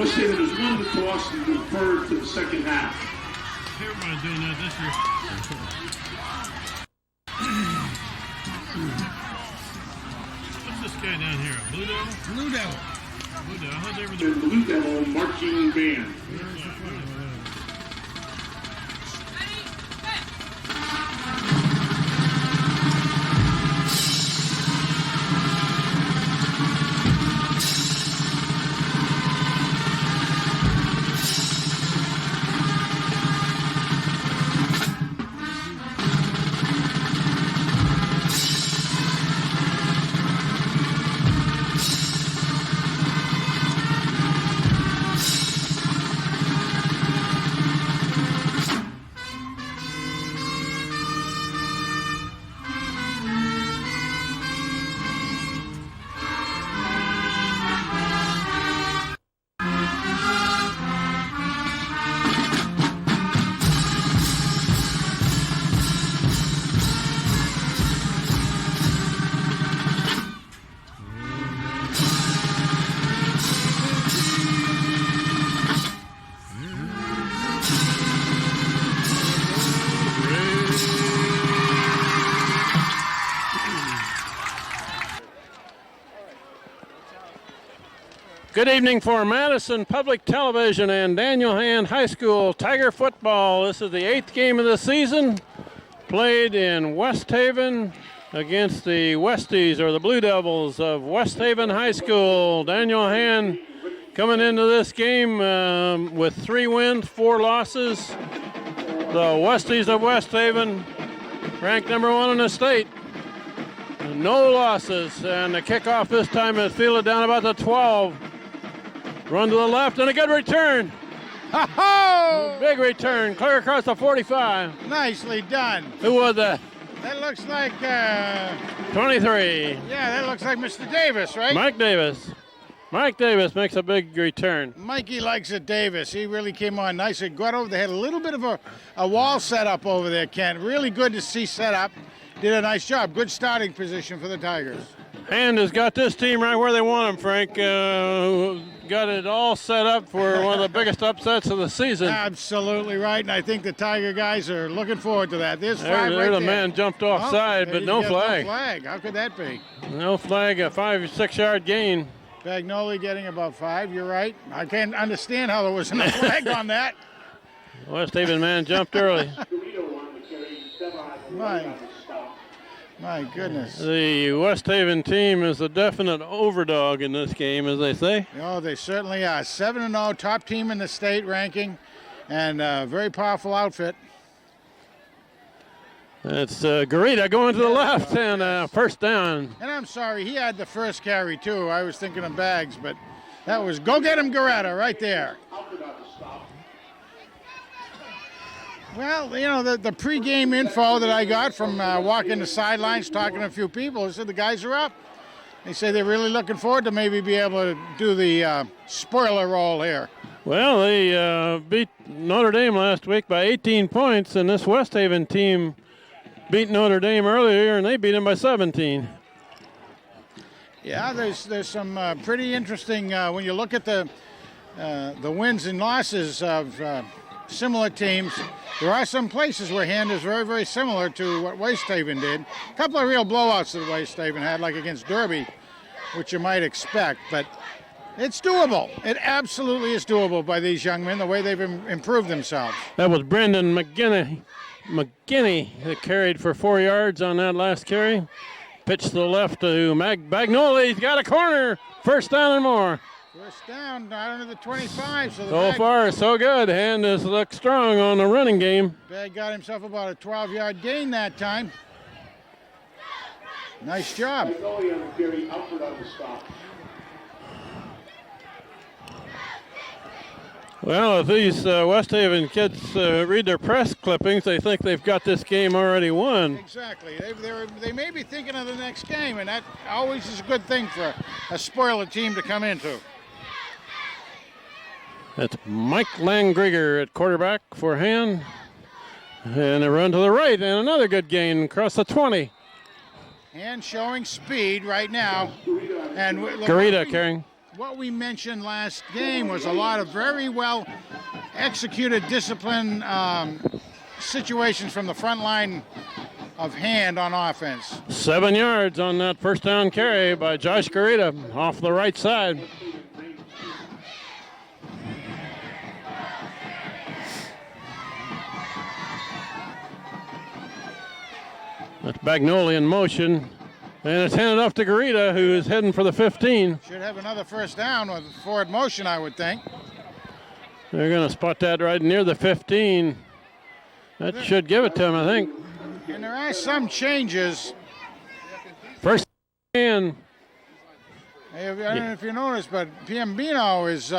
West Haven has won the toss and deferred to the second half. Everybody's doing that this year. What's this guy down here? Blue Devil? Blue Devil. Blue Devil. I thought they were The Blue Devil marching band. Good evening for Madison Public Television and Daniel Hand High School Tiger football. This is the 8th game of the season, played in West Haven against the Westies, or the Blue Devils of West Haven High School. Daniel Hand coming into this game with 3 wins, 4 losses. The Westies of West Haven ranked number 1 in the state. No losses, and the kickoff this time is fielded down about the 12. Run to the left, and a good return. Ho-ho! Big return, clear across the 45. Nicely done. Who was that? That looks like, 23. yeah, that looks like Mr. Davis, right? Mike Davis. Mike Davis makes a big return. Mikey likes it, Davis. He really came on nice and got over. They had a little bit of a wall set up over there, Ken. Really good to see set up. Did a nice job. Good starting position for the Tigers. Hand has got this team right where they want them, Frank. Got it all set up for one of the biggest upsets of the season. Absolutely right, and I think the Tiger guys are looking forward to that. There's 5 right there. there. The man jumped offside, but no flag. No flag. How could that be? No flag, a 5 or 6 yard gain. Bagnoli getting about 5, you're right. I can't understand how there was no flag on that. West Haven man jumped early. My goodness. The West Haven team is a definite overdog in this game, as they say. Oh, they certainly are. 7-0, top team in the state ranking, and a very powerful outfit. It's Garita going to the left, and first down. And I'm sorry, he had the first carry, too. I was thinking of Bags, but that was go get him, Garetta, right there. Well, you know, the pregame info that I got from walking the sidelines, talking to a few people, they said the guys are up. They say they're really looking forward to maybe be able to do the spoiler role here. Well, they beat Notre Dame last week by 18 points, and this West Haven team beat Notre Dame earlier, and they beat them by 17. Yeah, there's some pretty interesting, when you look at the wins and losses of similar teams, there are some places where Hand is very, very similar to what West Haven did. A couple of real blowouts that West Haven had, like against Derby, which you might expect, but it's doable. It absolutely is doable by these young men, the way they've improved themselves. That was Brendan McGinney that carried for 4 yards on that last carry. Pitch to the left to Bagnoli. He's got a corner. First down and more. First down, under the 25. So far, so good. Hand has looked strong on the running game. Bag got himself about a 12-yard gain that time. Nice job. Well, if these West Haven kids read their press clippings, they think they've got this game already won. Exactly. They may be thinking of the next game, and that always is a good thing for a spoiler team to come into. That's Mike Langriger at quarterback for Hand. And a run to the right, and another good gain across the 20. Hand showing speed right now. And Garita carrying. what we mentioned last game was a lot of very well executed discipline situations from the front line of Hand on offense. 7 yards on that first down carry by Josh Garita off the right side. That's Bagnoli in motion. And it's handed off to Garita, who is heading for the 15. Should have another first down with forward motion, I would think. They're going to spot that right near the 15. That should give it to him, I think. And there are some changes. First and I don't know if you noticed, but Piambino is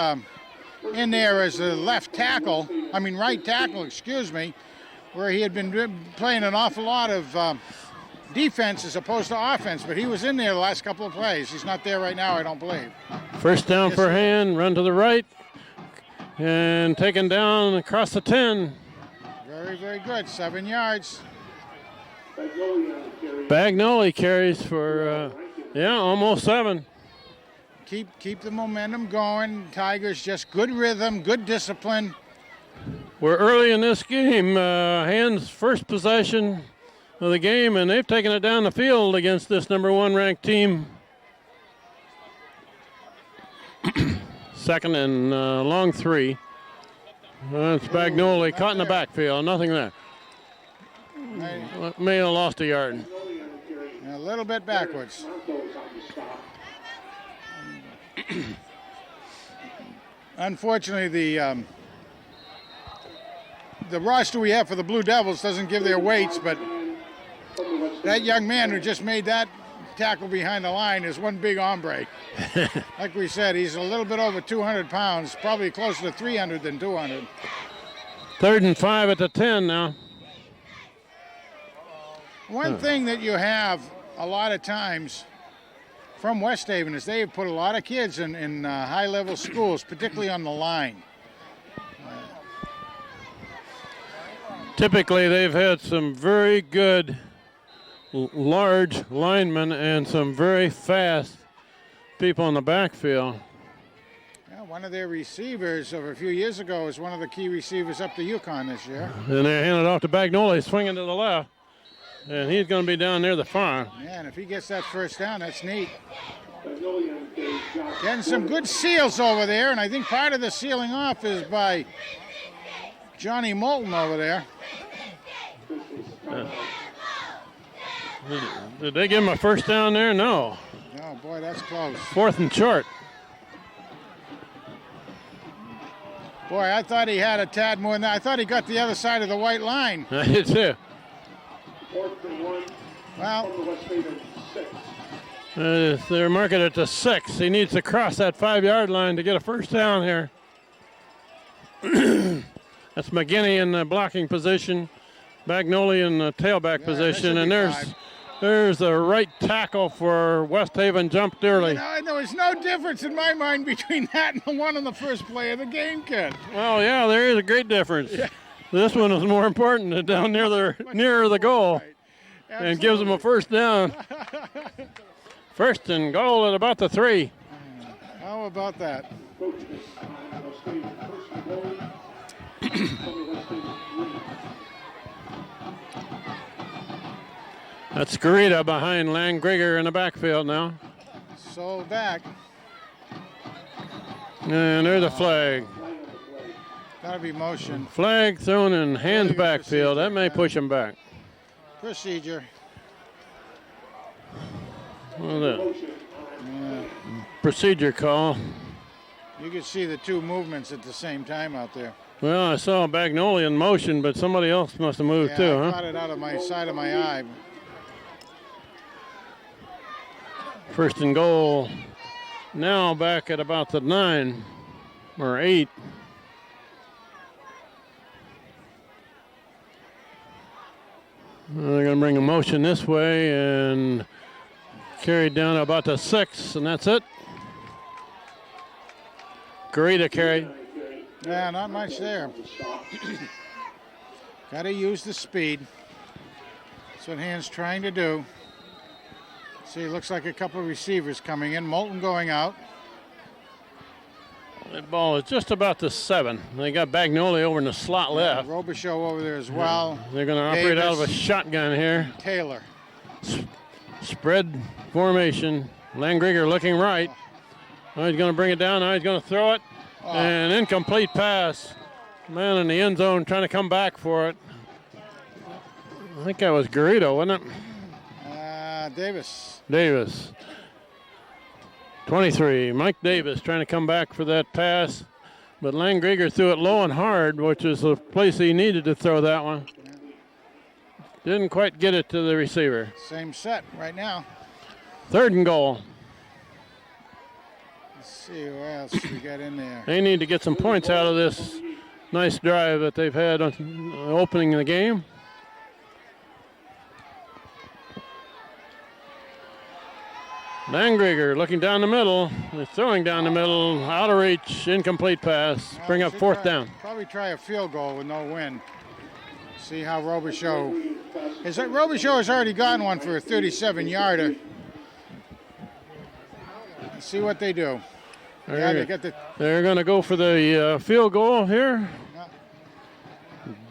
in there as a right tackle, excuse me, where he had been playing an awful lot of defense as opposed to offense, but he was in there the last couple of plays. He's not there right now, I don't believe. First down for Hand, run to the right, and taken down across the 10. Very, very good, 7 yards. Bagnoli carries for, almost 7. Keep the momentum going. Tigers just good rhythm, good discipline. We're early in this game. Hand's first possession of the game, and they've taken it down the field against this number 1 ranked team. Second and long 3. That's Bagnoli caught in the backfield. Nothing there. May have lost a yard. A little bit backwards. Unfortunately, the roster we have for the Blue Devils doesn't give their weights, but that young man who just made that tackle behind the line is one big hombre. Like we said, he's a little bit over 200 pounds, probably closer to 300 than 200. 3rd and 5 at the 10 now. One thing that you have a lot of times from West Haven is they have put a lot of kids in high-level schools, particularly on the line. Typically, they've had some very good large linemen and some very fast people in the backfield. Yeah, one of their receivers of a few years ago was one of the key receivers up to UConn this year. And they handed off to Bagnoli, swinging to the left. And he's going to be down near the far. Yeah, and if he gets that first down, that's neat. Getting some good seals over there, and I think part of the sealing off is by Johnny Moulton over there. Did they give him a first down there? No. Oh, boy, that's close. 4th and short. Boy, I thought he had a tad more than that. I thought he got the other side of the white line. I did too. Well, they're marking it to 6. He needs to cross that 5-yard line to get a first down here. That's McGinney in the blocking position, Bagnoli in the tailback position, and there's the right tackle for West Haven jumped early. There's no difference in my mind between that and the one on the first play of the game, kid. Oh yeah, there is a great difference. Yeah. This one is more important, down nearer the goal, right. And gives them a first down. First and goal at about the 3. How about that? That's Garita behind Langriger in the backfield now. So back. And there's a flag. Gotta be motion. Flag thrown in Hand's backfield. That may push him back. Procedure. Well, that procedure call. You could see the two movements at the same time out there. Well, I saw Bagnoli in motion, but somebody else must have moved too, I huh? caught it out of my side of my eye. First and goal. Now back at about the 9 or 8. They're going to bring a motion this way and carried down to about the 6, and that's it. Garita carry. Yeah, not much there. Got to use the speed. That's what Hand's trying to do. See, it looks like a couple of receivers coming in. Moulton going out. The ball is just about the 7. They got Bagnoli over in the slot left. Robichaux over there as well. They're going to operate out of a shotgun here. Taylor. Spread formation. Langriger looking right. Now he's going to bring it down. Now he's going to throw it. And incomplete pass. Man in the end zone trying to come back for it. I think that was Garrido, wasn't it? Davis. Davis. 23. Mike Davis trying to come back for that pass. But Langriger threw it low and hard, which is the place he needed to throw that one. Didn't quite get it to the receiver. Same set right now. 3rd and goal. Let's see what else we got in there. They need to get some points out of this nice drive that they've had on opening the game. Langriger looking down the middle. They're throwing down the middle. Out of reach. Incomplete pass. Bring up 4th down. Probably try a field goal with no win. See how Robichaux. Robichaux has already gotten one for a 37-yarder. Let's see what they do. They're going to go for the field goal here. Yeah.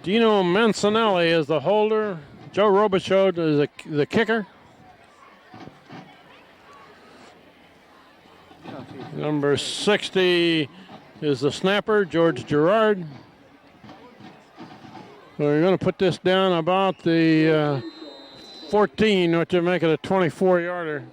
Dino Mancinelli is the holder. Joe Robichaux is the kicker. Number 60 is the snapper, George Gerard. So we're going to put this down about the 14, which will make it a 24-yarder.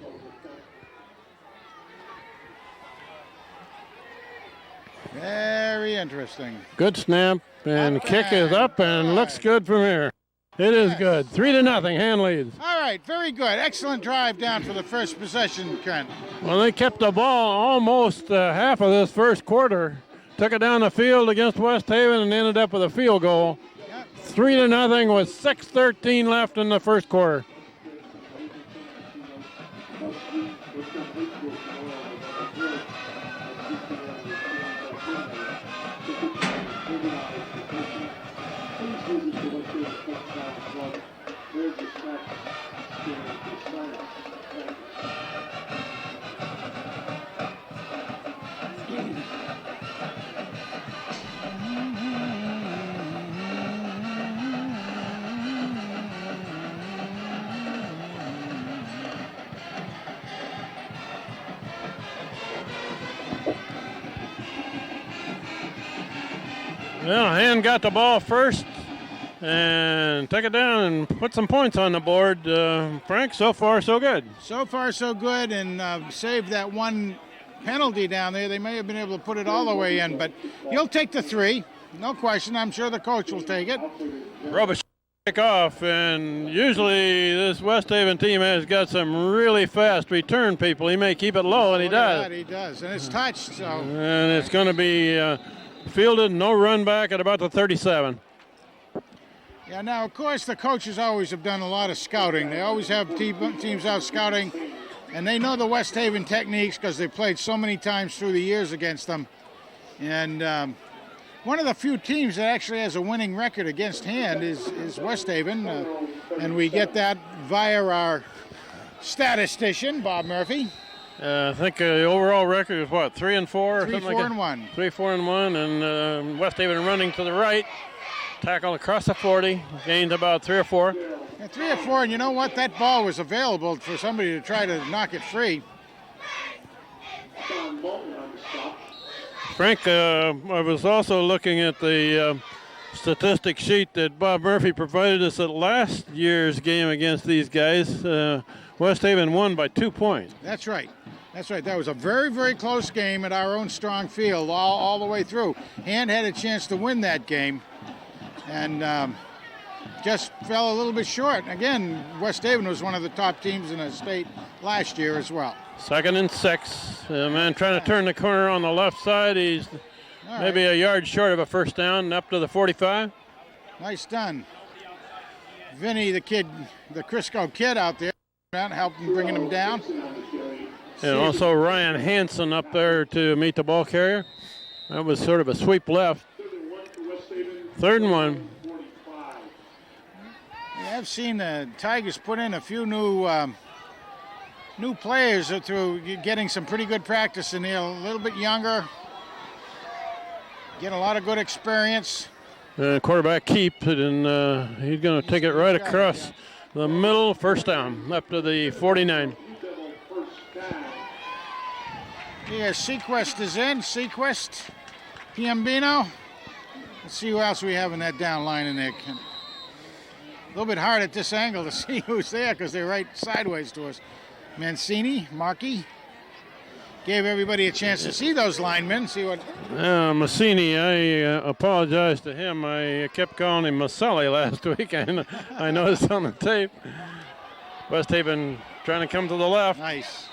Very interesting. Good snap, and kick is up and looks good from here. It is good. 3-0, Hand leads. All right, very good. Excellent drive down for the first possession, Kent. Well, they kept the ball almost half of this first quarter. Took it down the field against West Haven and ended up with a field goal. Yep. 3-0 with 6:13 left in the first quarter. Well, Hand got the ball first and took it down and put some points on the board. Frank, so far so good. So far so good, and saved that one penalty down there. They may have been able to put it all the way in, but you'll take the 3. No question. I'm sure the coach will take it. Robichaux kickoff, and usually this West Haven team has got some really fast return people. He may keep it low, and he does. He does, and it's touched. So. And it's going to be fielded, no run back at about the 37. Yeah, now, of course, the coaches always have done a lot of scouting. They always have teams out scouting, and they know the West Haven techniques because they've played so many times through the years against them. And one of the few teams that actually has a winning record against Hand is West Haven, and we get that via our statistician, Bob Murphy. I think the overall record is what, 3-4 or something like that? 3-4-1. 3-4-1, and West Haven running to the right. Tackle across the 40, gained about 3 or 4. Yeah, 3 or 4, and you know what? That ball was available for somebody to try to knock it free. Frank, I was also looking at the statistic sheet that Bob Murphy provided us at last year's game against these guys. West Haven won by 2 points. That's right. That's right. That was a very, very close game at our own strong field all the way through. Hand had a chance to win that game and just fell a little bit short. Again, West Haven was one of the top teams in the state last year as well. 2nd and 6. Man trying to turn the corner on the left side. He's maybe a yard short of a first down, up to the 45. Nice done. Vinny, the kid, the Crisco kid out there, helping bringing him down. And also Ryan Hansen up there to meet the ball carrier. That was sort of a sweep left. 3rd and 1. Yeah, I've seen the Tigers put in a few new players through getting some pretty good practice in there, a little bit younger. Get a lot of good experience. Quarterback keep it, and he's going to take it right across the middle. First down, up to the 49. Yeah, Sequest is in. Sequest, Piambino. Let's see who else we have in that down line in there. A little bit hard at this angle to see who's there because they're right sideways to us. Mancini, Markey. Gave everybody a chance to see those linemen, see what... Mancini, I apologize to him. I kept calling him Maselli last week. I noticed on the tape. West Haven trying to come to the left. Nice.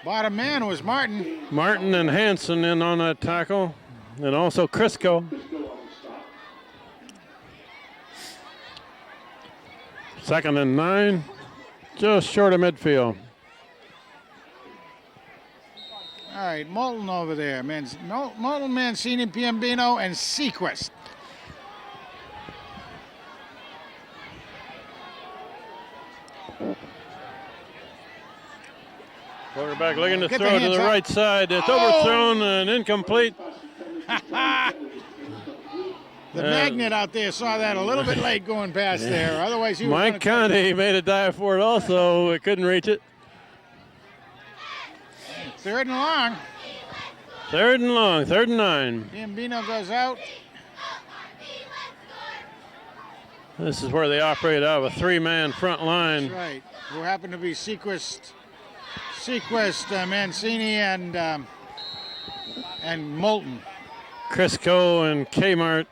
Bottom man was Martin. Martin and Hanson in on that tackle, and also Crisco. Second and 9, just short of midfield. All right, Moulton over there. Moulton, Mancini, Piambino, and Sequest. Quarterback looking to throw to the right side. It's overthrown and incomplete. The magnet out there saw that a little bit late going past there. Otherwise, he was Mike Conte made a dive for it also. It couldn't reach it. Third and long. Third and long, 3rd and 9. Piambino goes out. This is where they operate out of a 3-man front line. That's right. Who happened to be Sequest, Mancini, and Moulton. Crisco and Kmart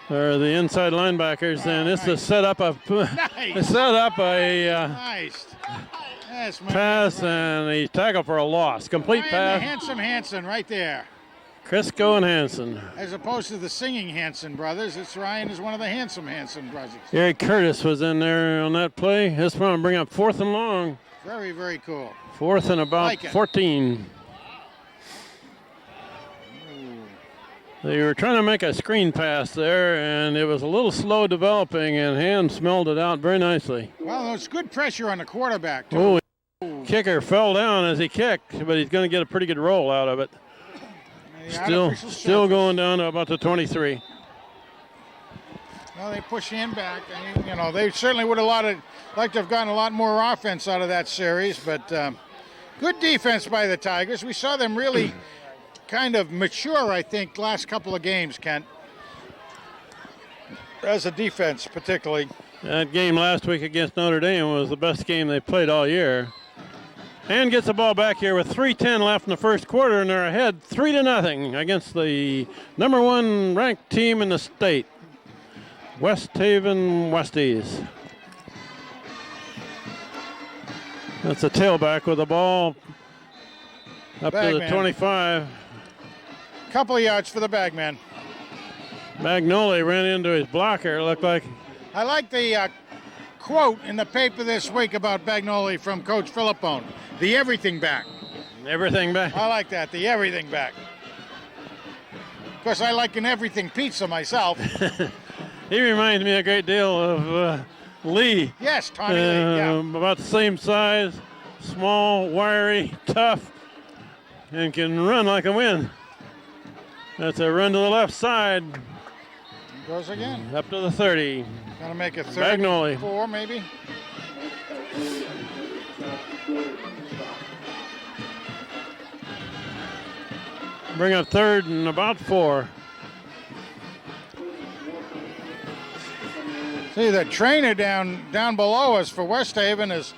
are the inside linebackers, and it's a setup of Nice. Yes, pass, and he tackled for a loss. Complete pass. The handsome Hanson right there. Crisco and Hanson. As opposed to the singing Hanson brothers, it's Ryan is one of the handsome Hanson brothers. Gary Curtis was in there on that play. This one will bring up 4th and long. Very, very cool. 4th and about 14. They were trying to make a screen pass there, and it was a little slow developing, and Hand smelled it out very nicely. Well, there's good pressure on the quarterback, too. Kicker fell down as he kicked, but he's going to get a pretty good roll out of it. Still going down to about the 23. Well, they push in back. They certainly would have liked to have gotten a lot more offense out of that series, but good defense by the Tigers. We saw them really kind of mature, I think, last couple of games, Kent. As a defense, particularly. That game last week against Notre Dame was the best game they played all year. And gets the ball back here with 3:10 left in the first quarter, and they're ahead 3-0 against the number 1 ranked team in the state, West Haven Westies. That's a tailback with the ball up to the 25. Couple of yards for the bagman. Magnoli ran into his blocker, it looked like. I like the quote in the paper this week about Bagnoli from Coach Philippone. The everything back. Everything back. I like that, the everything back. Of course, I like an everything pizza myself. He reminds me a great deal of Lee. Yes, Tommy Lee, yeah. About the same size, small, wiry, tough, and can run like a wind. That's a run to the left side. Goes again. Up to the 30. Gonna make it 34, maybe. Bring up 3rd and about 4. See, the trainer down below us for West Haven is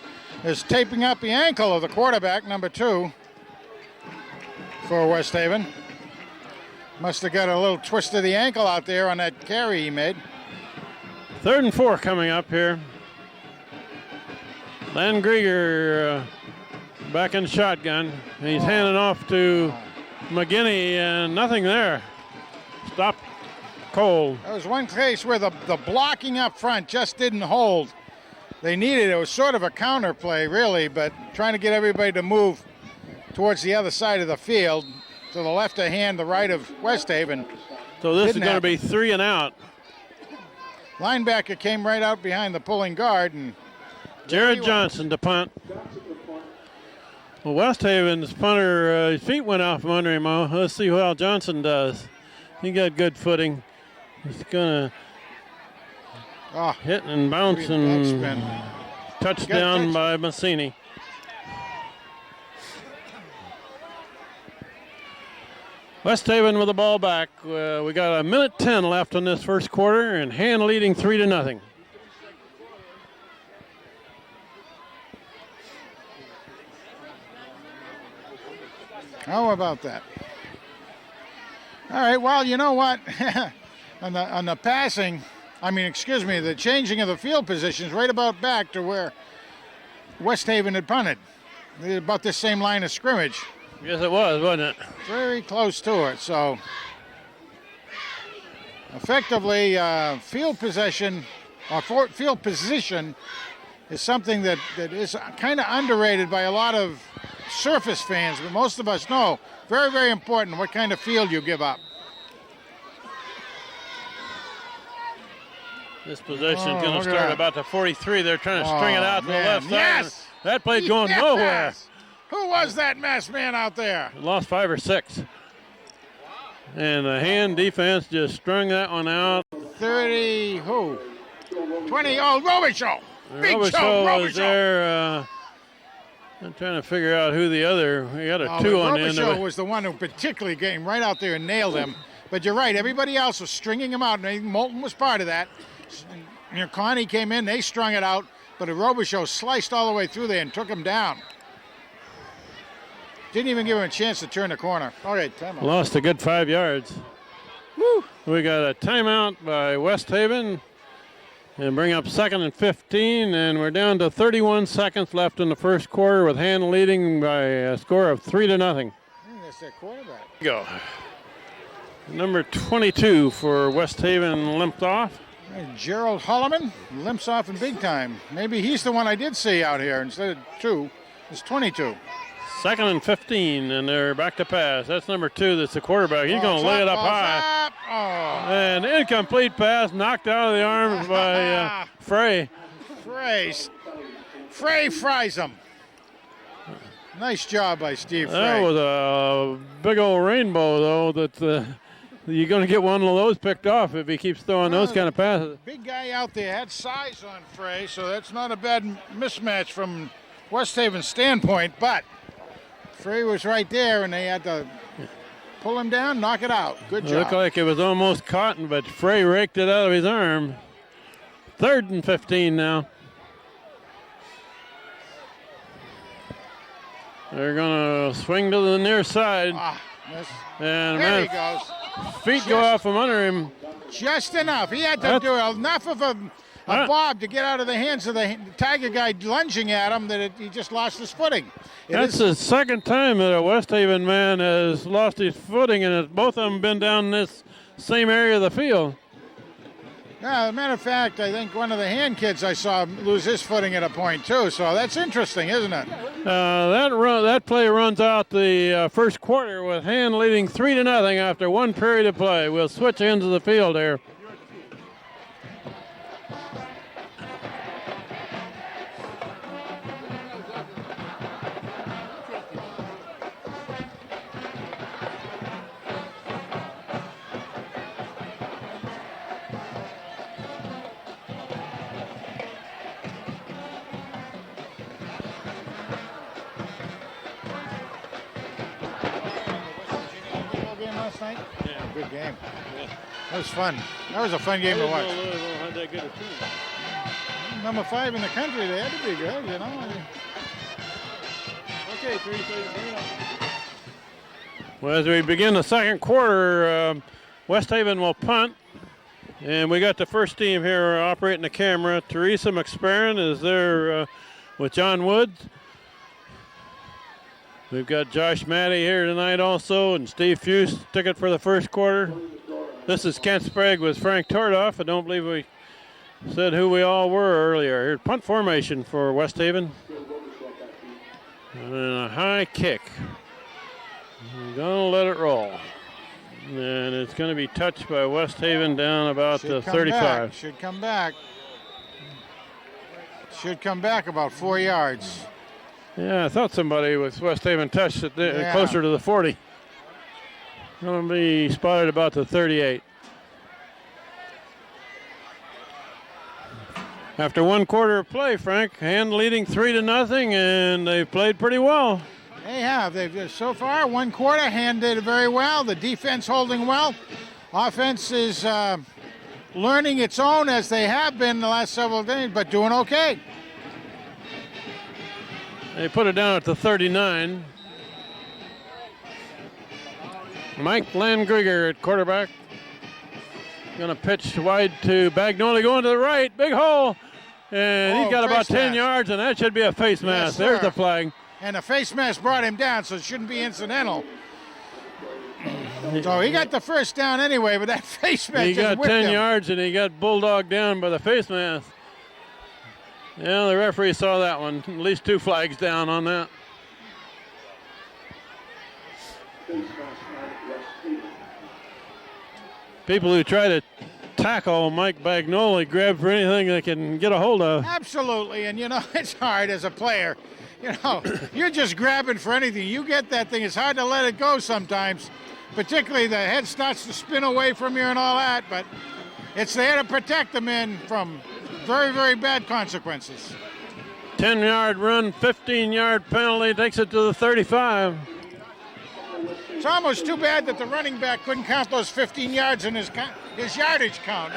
taping up the ankle of the quarterback, number 2, for West Haven. Must have got a little twist of the ankle out there on that carry he made. 3rd and 4 coming up here. Len Grieger back in shotgun. He's handing off to McGinney, and nothing there. Stopped cold. There was one case where the blocking up front just didn't hold. They needed it. It was sort of a counter play, really, but trying to get everybody to move towards the other side of the field. To the left of hand, the right of West Haven. So this is going to be 3 and out. Linebacker came right out behind the pulling guard. And Jared Johnson to punt. Well, West Haven's punter, his feet went out from under him. Let's see how Johnson does. He got good footing. He's going to hit and bounce and touchdown by Massini. West Haven with the ball back. We got a minute 10 left in this first quarter, and Hand leading 3-0. How about that? All right, well, you know what? on the passing, the changing of the field positions right about back to where West Haven had punted. About the same line of scrimmage. Yes, it was, wasn't it? Very close to it, so effectively field possession or field position is something that is kind of underrated by a lot of surface fans, but most of us know very, very important what kind of field you give up. This possession is going to start about the 43. They're trying to string it out to the left side. Yes! That play's going nowhere. Who was that masked man out there? Lost 5 or 6. And the Hand defense just strung that one out. 30, who? 20, Robichaud. Big Robichaud Joe was there. I'm trying to figure out who the other. We got a 2 on the end of it. Robichaud was the one who particularly came right out there and nailed him. But you're right, everybody else was stringing him out, and Moulton was part of that. Connie came in, they strung it out, but Robichaud sliced all the way through there and took him down. Didn't even give him a chance to turn the corner. All right, timeout. Lost a good 5 yards. Woo. We got a timeout by West Haven and bring up 2nd and 15, and we're down to 31 seconds left in the first quarter with Hand leading by a score of 3-0. That's their quarterback. Go. Number 22 for West Haven limped off. Gerald Holloman limps off in big time. Maybe he's the one I did see out here instead of 2. It's 22. 2nd and 15, and they're back to pass. That's number 2. That's the quarterback. He's going to lay it up high. And incomplete pass knocked out of the arms by Frey. Frey fries him. Nice job by Steve Frey. That was a big old rainbow, though, that you're going to get one of those picked off if he keeps throwing those kind of passes. Big guy out there had size on Frey, so that's not a bad mismatch from West Haven's standpoint, but Frey was right there, and they had to pull him down, knock it out. Good job. It looked like it was almost caught, but Frey raked it out of his arm. 3rd and 15 now. They're going to swing to the near side. And there he goes. Feet go off from under him. Just enough. He had to do enough of a bob to get out of the hands of the Tiger guy lunging at him that he just lost his footing. That's the second time that a West Haven man has lost his footing, and both of them been down in this same area of the field. Yeah, as a matter of fact, I think one of the Hand kids I saw lose his footing at a point too. So that's interesting, isn't it? That play runs out the first quarter with Hand leading 3-0 after 1 period of play. We'll switch ends of the field here. Good game. That was fun. That was a fun game to watch. Had that good a team. Number 5 in the country, they had to be good, you know. Okay, 3 Well, as we begin the second quarter, West Haven will punt. And we got the first team here operating the camera. Teresa McSparron is there with John Woods. We've got Josh Matty here tonight also, and Steve Fuse took it for the first quarter. This is Kent Sprague with Frank Tordoff. I don't believe we said who we all were earlier. Here, punt formation for West Haven. And a high kick. We're going to let it roll. And it's going to be touched by West Haven down about the 35. Should come back. Should come back about 4 yards. Yeah, I thought somebody with West Haven touched it there, closer to the 40. Going to be spotted about the 38. After 1 quarter of play, Frank, Hand leading 3-0, and they've played pretty well. They have. They've so far 1 quarter. Hand did very well. The defense holding well. Offense is learning its own as they have been the last several days, but doing okay. They put it down at the 39. Mike Landgrigger at quarterback. Going to pitch wide to Bagnoli, going to the right. Big hole. And he's got about 10 yards, and that should be a face mask. There's the flag. And the face mask brought him down, so it shouldn't be incidental. So he got the first down anyway, but that face mask He just got 10 him. yards, and he got bulldogged down by the face mask. Yeah, the referee saw that one. At least 2 flags down on that. People who try to tackle Mike Bagnoli grab for anything they can get a hold of. Absolutely, and it's hard as a player. You're just grabbing for anything. You get that thing, it's hard to let it go sometimes. Particularly the head starts to spin away from you and all that, but it's there to protect the men from very, very bad consequences. 10-yard run, 15-yard penalty, takes it to the 35. It's almost too bad that the running back couldn't count those 15 yards in his yardage count,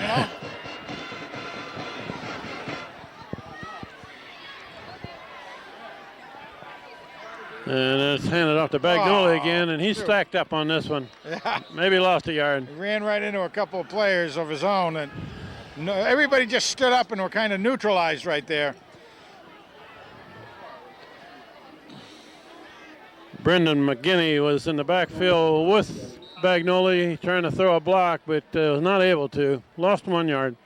And it's handed off to Bagnoli again, and he's stacked up on this one. Yeah. Maybe lost a yard. He ran right into a couple of players of his own, and everybody just stood up and were kind of neutralized right there. Brendan McGinney was in the backfield with Bagnoli trying to throw a block, but was not able to. Lost 1 yard.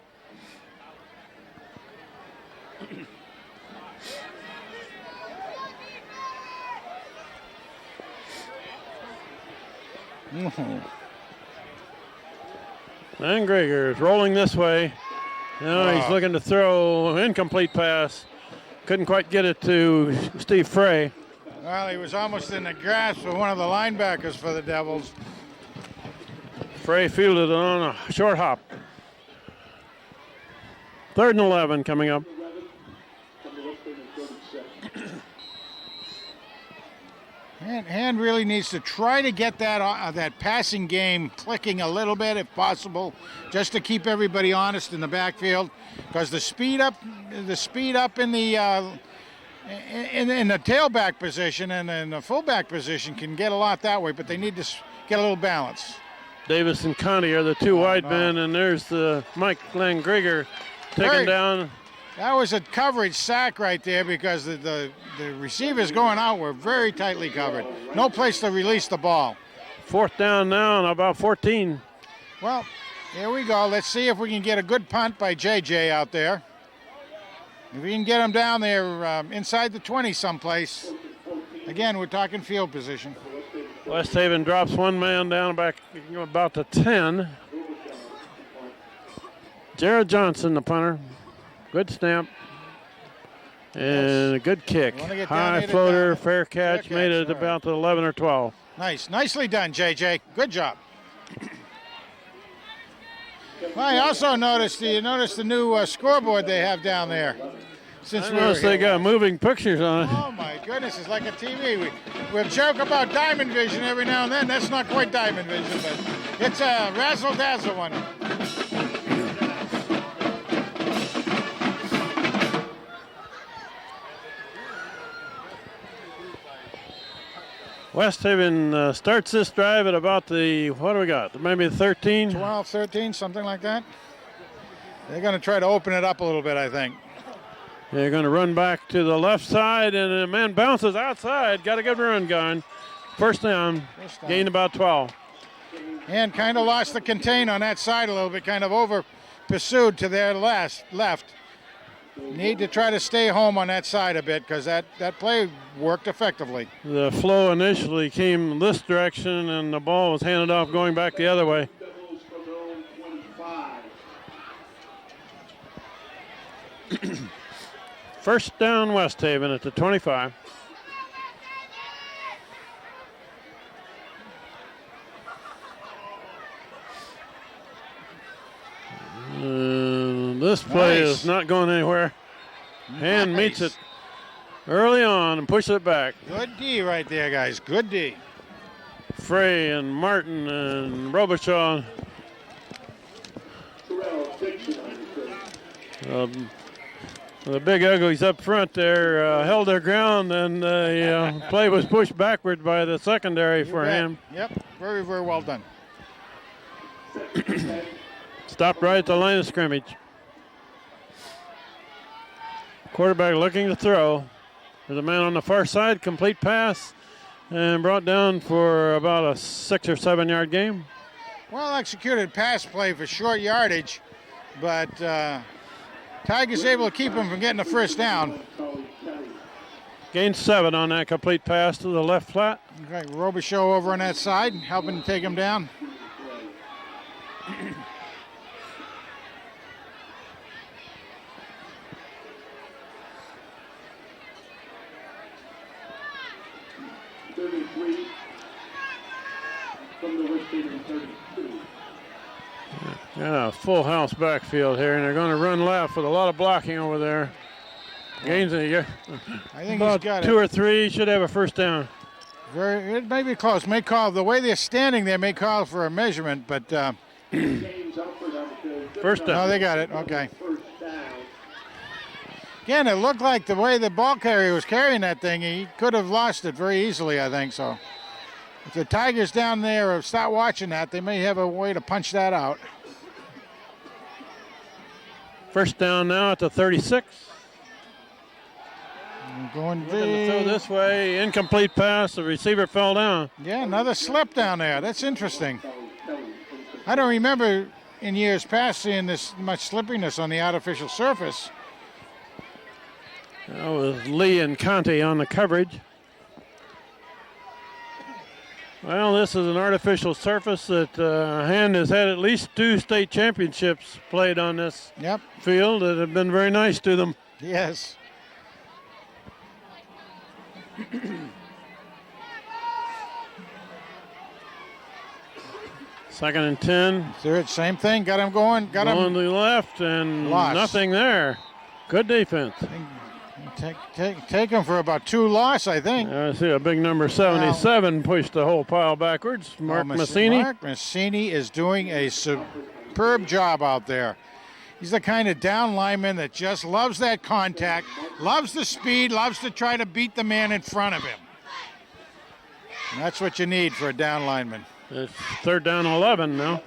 And Greger is rolling this way. Now he's looking to throw incomplete pass. Couldn't quite get it to Steve Frey. Well, he was almost in the grasp of one of the linebackers for the Devils. Frey fielded it on a short hop. 3rd and 11 coming up. Hand really needs to try to get that passing game clicking a little bit, if possible, just to keep everybody honest in the backfield. Because the speed up in the in the tailback position and in the fullback position can get a lot that way, but they need to get a little balance. Davis and Conti are the 2 wide men, and there's the Mike Landgrigger taken down. That was a coverage sack right there because the receivers going out were very tightly covered. No place to release the ball. 4th down now and about 14. Well, here we go. Let's see if we can get a good punt by JJ out there. If we can get him down there inside the 20 someplace. Again, we're talking field position. West Haven drops 1 man down back about the 10. Jared Johnson, the punter. Good snap. And a good kick. High floater, fair catch, made it about the 11 or 12. Nice. Nicely done, JJ. Good job. Well, I also noticed the new scoreboard they have down there. I noticed they got moving pictures on it. Oh my goodness, it's like a TV. We joke about Diamond Vision every now and then. That's not quite Diamond Vision, but it's a razzle-dazzle one. West Haven starts this drive at about the, what do we got? Maybe 13? 12, 13, something like that. They're going to try to open it up a little bit, I think. They're going to run back to the left side, and the man bounces outside. Got a good run going. First down. Gained about 12. And kind of lost the contain on that side a little bit, kind of over pursued to their left. Need to try to stay home on that side a bit because that play worked effectively. The flow initially came this direction, and the ball was handed off going back the other way. Devils First down, West Haven at the 25. This play Nice. is not going anywhere. Hand meets it early on and pushes it back. Good D right there, guys. Good D. Frey and Martin and Robichaud. The big uglies up front there held their ground, and the play was pushed backward by the secondary for him. Yep, very, very well done. Stopped right at the line of scrimmage. Quarterback looking to throw. There's a man on the far side, complete pass, and brought down for about a 6 or 7 yard gain. Well executed pass play for short yardage, but Tigers able to keep him from getting the first down. Gained 7 on that complete pass to the left flat. Okay, Robichaud over on that side, helping to take him down. Yeah, a full house backfield here, and they're going to run left with a lot of blocking over there. Gains I think about he's got 2 it. or 3, should have a first down. It may be close. May call the way they're standing there. May call for a measurement, but First down. no, they got it. Okay. Again, it looked like the way the ball carrier was carrying that thing, he could have lost it very easily. I think so. If the Tigers down there start watching that, they may have a way to punch that out. First down now at the 36. Going Looking to throw this way, incomplete pass. The receiver fell down. Yeah, another slip down there. That's interesting. I don't remember in years past seeing this much slippiness on the artificial surface. That was Lee and Conte on the coverage. Well, this is an artificial surface that Hand has had at least 2 state championships played on this Yep. field that have been very nice to them. Yes. Second and 10. Third, same thing. Got him going. Got Going him. to the left and Lost. nothing there. Good defense. Take him for about 2 loss, I think. I see a big number 77 pushed the whole pile backwards. Mark Massini. Mark Massini is doing a superb job out there. He's the kind of down lineman that just loves that contact, loves the speed, loves to try to beat the man in front of him. And that's what you need for a down lineman. It's third down 11 now.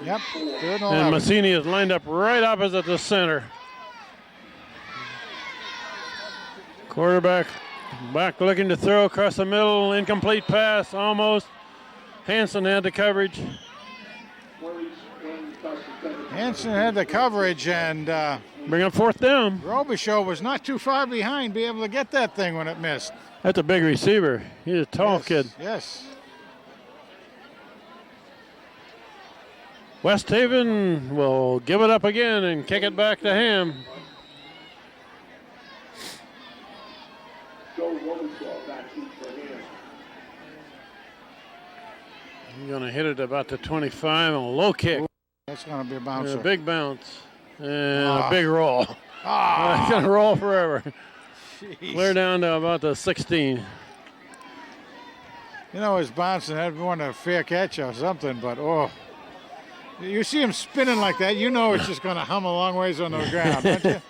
Yep, third and And 11. Massini is lined up right opposite the center. Quarterback back looking to throw across the middle. Incomplete pass, almost. Hanson had the coverage. Hanson had the coverage, and Bring up fourth down. Robichaud was not too far behind, be able to get that thing when it missed. That's a big receiver. He's a tall Yes, kid. Yes. West Haven will give it up again and kick it back to Ham. He's going to hit it about the 25 on a low kick. That's going to be a And bouncer. a big bounce and a big roll. It's Ah, going to roll forever. jeez. Clear down to about the 16. You know, it's bouncing. That won a fair catch or something, but oh. You see him spinning like that, you know it's just going to hum a long ways on the ground, don't you?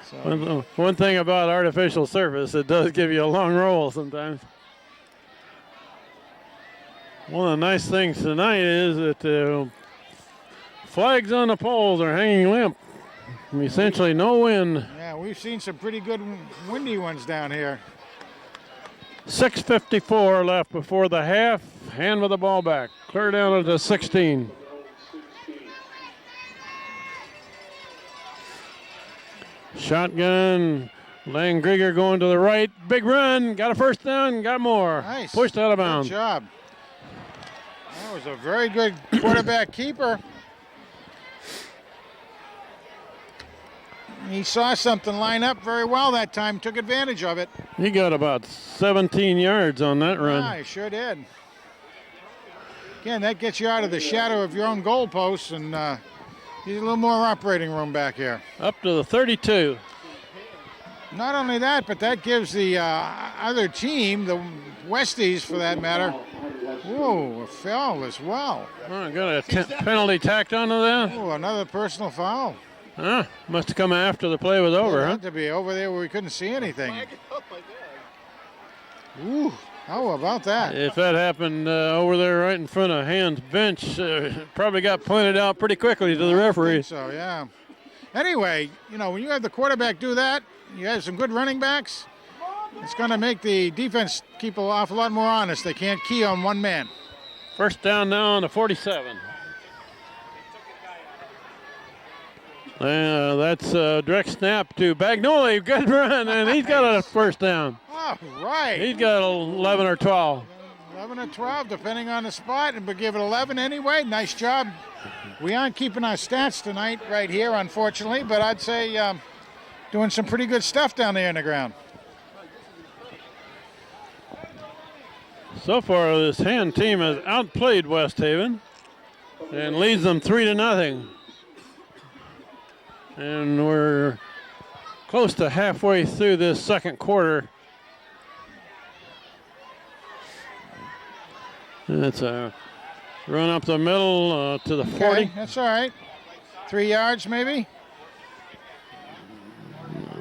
So, One thing about artificial surface, it does give you a long roll sometimes. One of the nice things tonight is that the flags on the poles are hanging limp. Essentially no wind. yeah, we've seen some pretty good windy ones down here. 6:54 left before the half. Hand with the ball back. Clear down to the 16. Shotgun. Langgrieger going to the right. Big run. Got a first down. Got more. Nice. Pushed out of Good bounds. job. That was a very good quarterback keeper. He saw something line up very well that time, took advantage of it. He got about 17 yards on that run. Yeah, he sure did. Again, that gets you out of the shadow of your own goalposts, and He's a little more operating room back here. Up to the 32. Not only that, but that gives the other team, the Westies for that matter, whoa, a foul as well. Oh, got a penalty tacked onto that. Oh, another personal foul. Must have come after the play was over, It huh? had to be over there where we couldn't see anything. Ooh, how about that? If that happened over there right in front of Hand's bench, probably got pointed out pretty quickly to the referee. So, yeah. Anyway, you know, when you have the quarterback do that, you have some good running backs, it's going to make the defense keep an awful lot more honest. They can't key on one man. First down now on the 47. That's a direct snap to Bagnoli. Good run, and he's got a first down. All right. He's got 11 or 12. 11 or 12, depending on the spot, but give it 11 anyway. Nice job. We aren't keeping our stats tonight right here, unfortunately, but I'd say doing some pretty good stuff down there in the ground. So far, this Hand team has outplayed West Haven and leads them 3-0. And we're close to halfway through this second quarter. That's a run up the middle to the 40. Okay, that's all right. 3 yards maybe.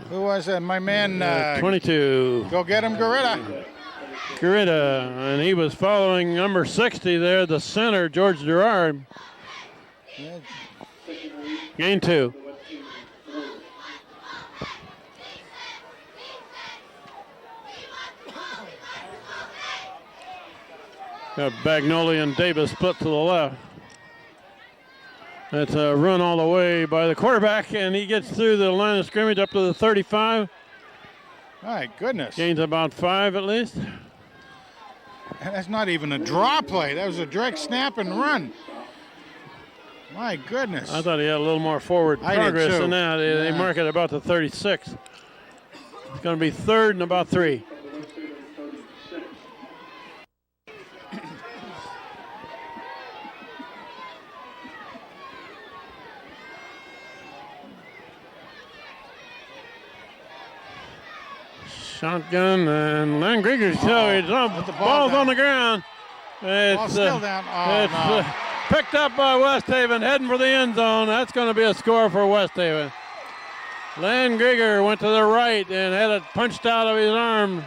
Who was that? My man. 22. Go get him, Garita. Garita, and he was following number 60 there, the center, George Gerard. Gain 2. Got Bagnoli and Davis split to the left. That's a run all the way by the quarterback, and he gets through the line of scrimmage up to the 35. My goodness. Gains about 5 at least. And that's not even a draw play. That was a direct snap and run. My goodness. I thought he had a little more forward I did progress too. than that. They mark it about the 36. It's going to be 3rd and about 3. Shotgun and Landgrigger. The ball's on the ground. It's still down. Oh, it's no. Picked up by West Haven, heading for the end zone. That's going to be a score for West Haven. Landgrigger went to the right and had it punched out of his arm.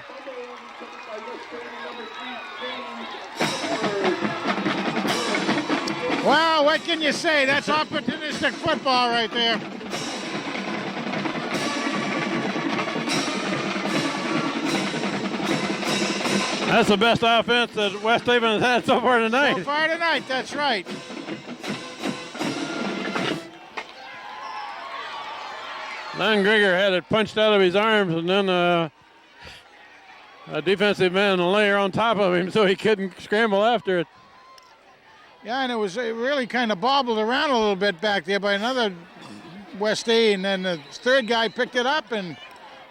Wow, what can you say? That's opportunistic football right there. That's the best offense that West Haven has had so far tonight. So far tonight, that's right. Landgrigger had it punched out of his arms, and then a defensive man layer on top of him so he couldn't scramble after it. Yeah, and it really kind of bobbled around a little bit back there by another Westie, and then the third guy picked it up and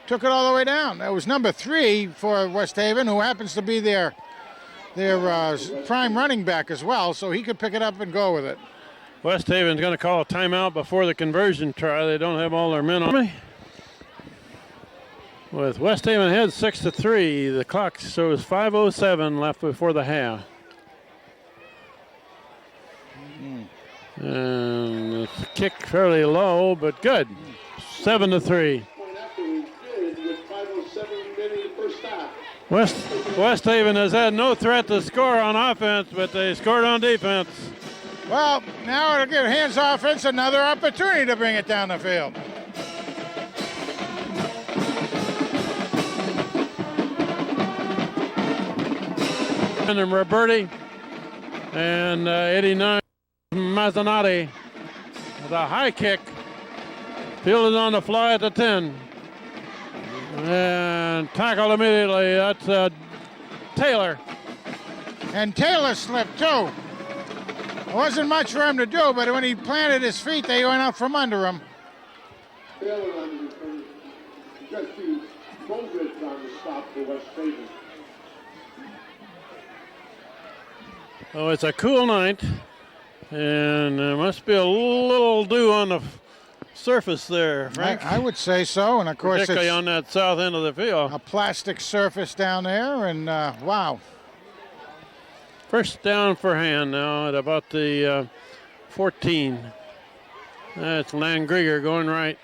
took it all the way down. That was number 3 for West Haven, who happens to be their prime running back as well, so he could pick it up and go with it. West Haven's going to call a timeout before the conversion try. They don't have all their men on me. With West Haven ahead 6-3, the clock shows 5:07 left before the half. And it's kicked fairly low, but good. 7-3. West Haven has had no threat to score on offense, but they scored on defense. Well, now it'll give Hands offense another opportunity to bring it down the field. And Roberti and 89 Mazzanotti with a high kick. Fielded on the fly at the 10. And tackled immediately. That's Taylor. And Taylor slipped too. It wasn't much for him to do, but when he planted his feet, they went out from under him. Taylor on the return. Just the Bowridge on the stop for West Haven. Oh, it's a cool night. And there must be a little dew on the surface there, Frank. I would say so, and of course Particularly it's on that south end of the field. a plastic surface down there, and wow. First down for Hand now at about the 14. That's Landgrieger going right.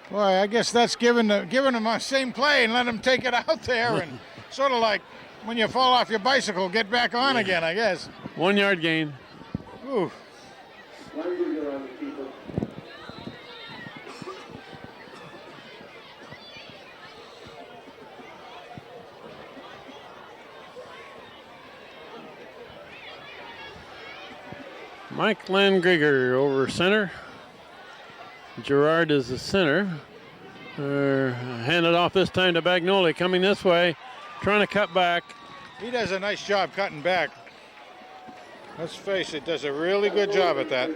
Boy, I guess that's giving them the same play and let them take it out there, and sort of like when you fall off your bicycle, get back on again, I guess. 1 yard gain. Ooh. Landgrieger on the keeper. Mike Landgrieger over center. Gerard is the center. Handed off this time to Bagnoli, coming this way, trying to cut back. He does a nice job cutting back. Let's face it, does a really good job at that.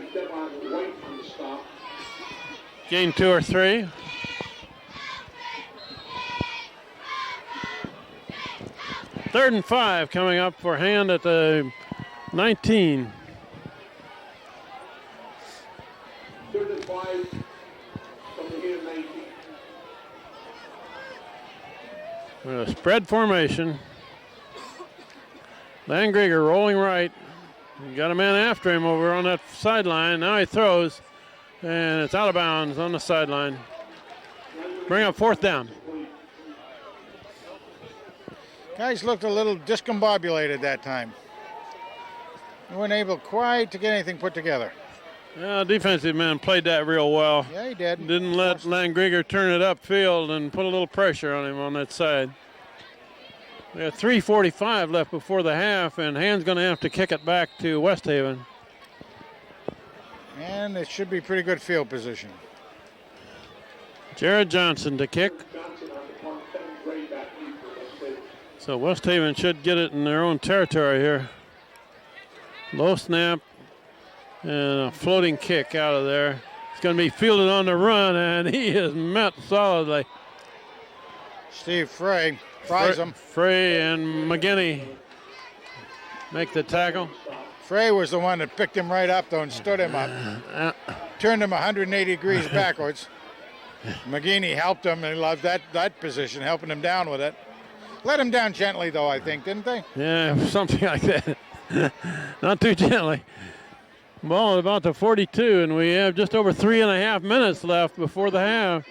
Gain 2 or 3. Third and 5 coming up for Hand at the 19. 3rd and 5 from the Hand 19. With a spread formation. Landgrieger rolling right. He got a man after him over on that sideline. Now he throws, and it's out of bounds on the sideline. Bring up 4th down. Guys looked a little discombobulated that time. They weren't able quite to get anything put together. Yeah, defensive man played that real well. Yeah, he did. Didn't let Landgrieger turn it upfield and put a little pressure on him on that side. We have 3:45 left before the half, and Hand's going to have to kick it back to West Haven. And it should be pretty good field position. Jared Johnson to kick. So West Haven should get it in their own territory here. Low snap and a floating kick out of there. It's going to be fielded on the run, and he is met solidly. Steve Frey fries him. Frey and McGinney make the tackle. Frey was the one that picked him right up, though, and stood him up. Turned him 180 degrees backwards. McGinney helped him, and he loved that position, helping him down with it. Let him down gently, though, I think, didn't they? Yeah, something like that. Not too gently. Ball at about the 42, and we have just over 3.5 minutes left before the half.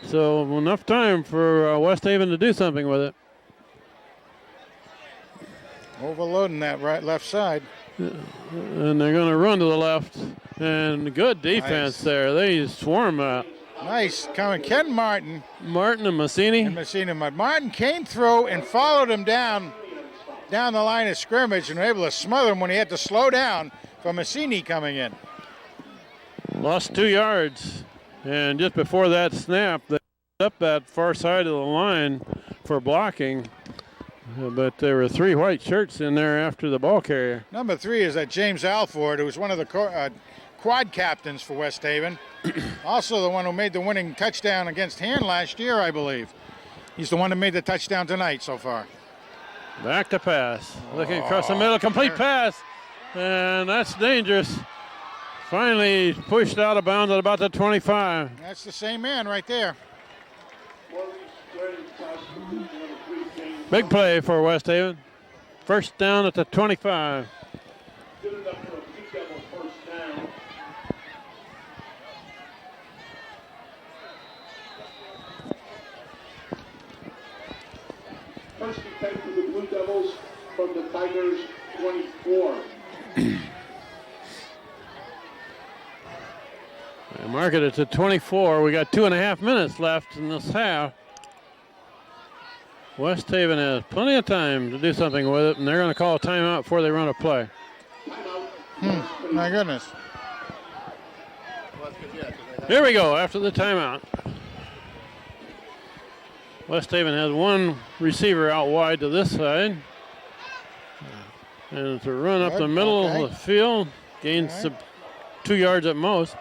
So enough time for West Haven to do something with it. Overloading that left side. And they're going to run to the left. And good defense there. They swarm out. Nice coming. Ken Martin. Martin and Massini. But Martin came through and followed him down the line of scrimmage and were able to smother him when he had to slow down for Massini coming in. Lost 2 yards. And just before that snap, they up that far side of the line for blocking. But there were 3 white shirts in there after the ball carrier. Number 3 is that James Alford, who was one of the quad captains for West Haven. Also the one who made the winning touchdown against Hand last year, I believe. He's the one that made the touchdown tonight so far. Back to pass. Looking across the middle, complete pass. And that's dangerous. Finally pushed out of bounds at about the 25. That's the same man right there. Big play for West Haven. First down at the 25. First and 10 for the Blue Devils from the Tigers 24. Mark it to 24. We got 2.5 minutes left in this half. West Haven has plenty of time to do something with it, and they're going to call a timeout before they run a play. My goodness. Here we go after the timeout. West Haven has one receiver out wide to this side. And it's a run up the middle of the field. Gains 2 yards at most.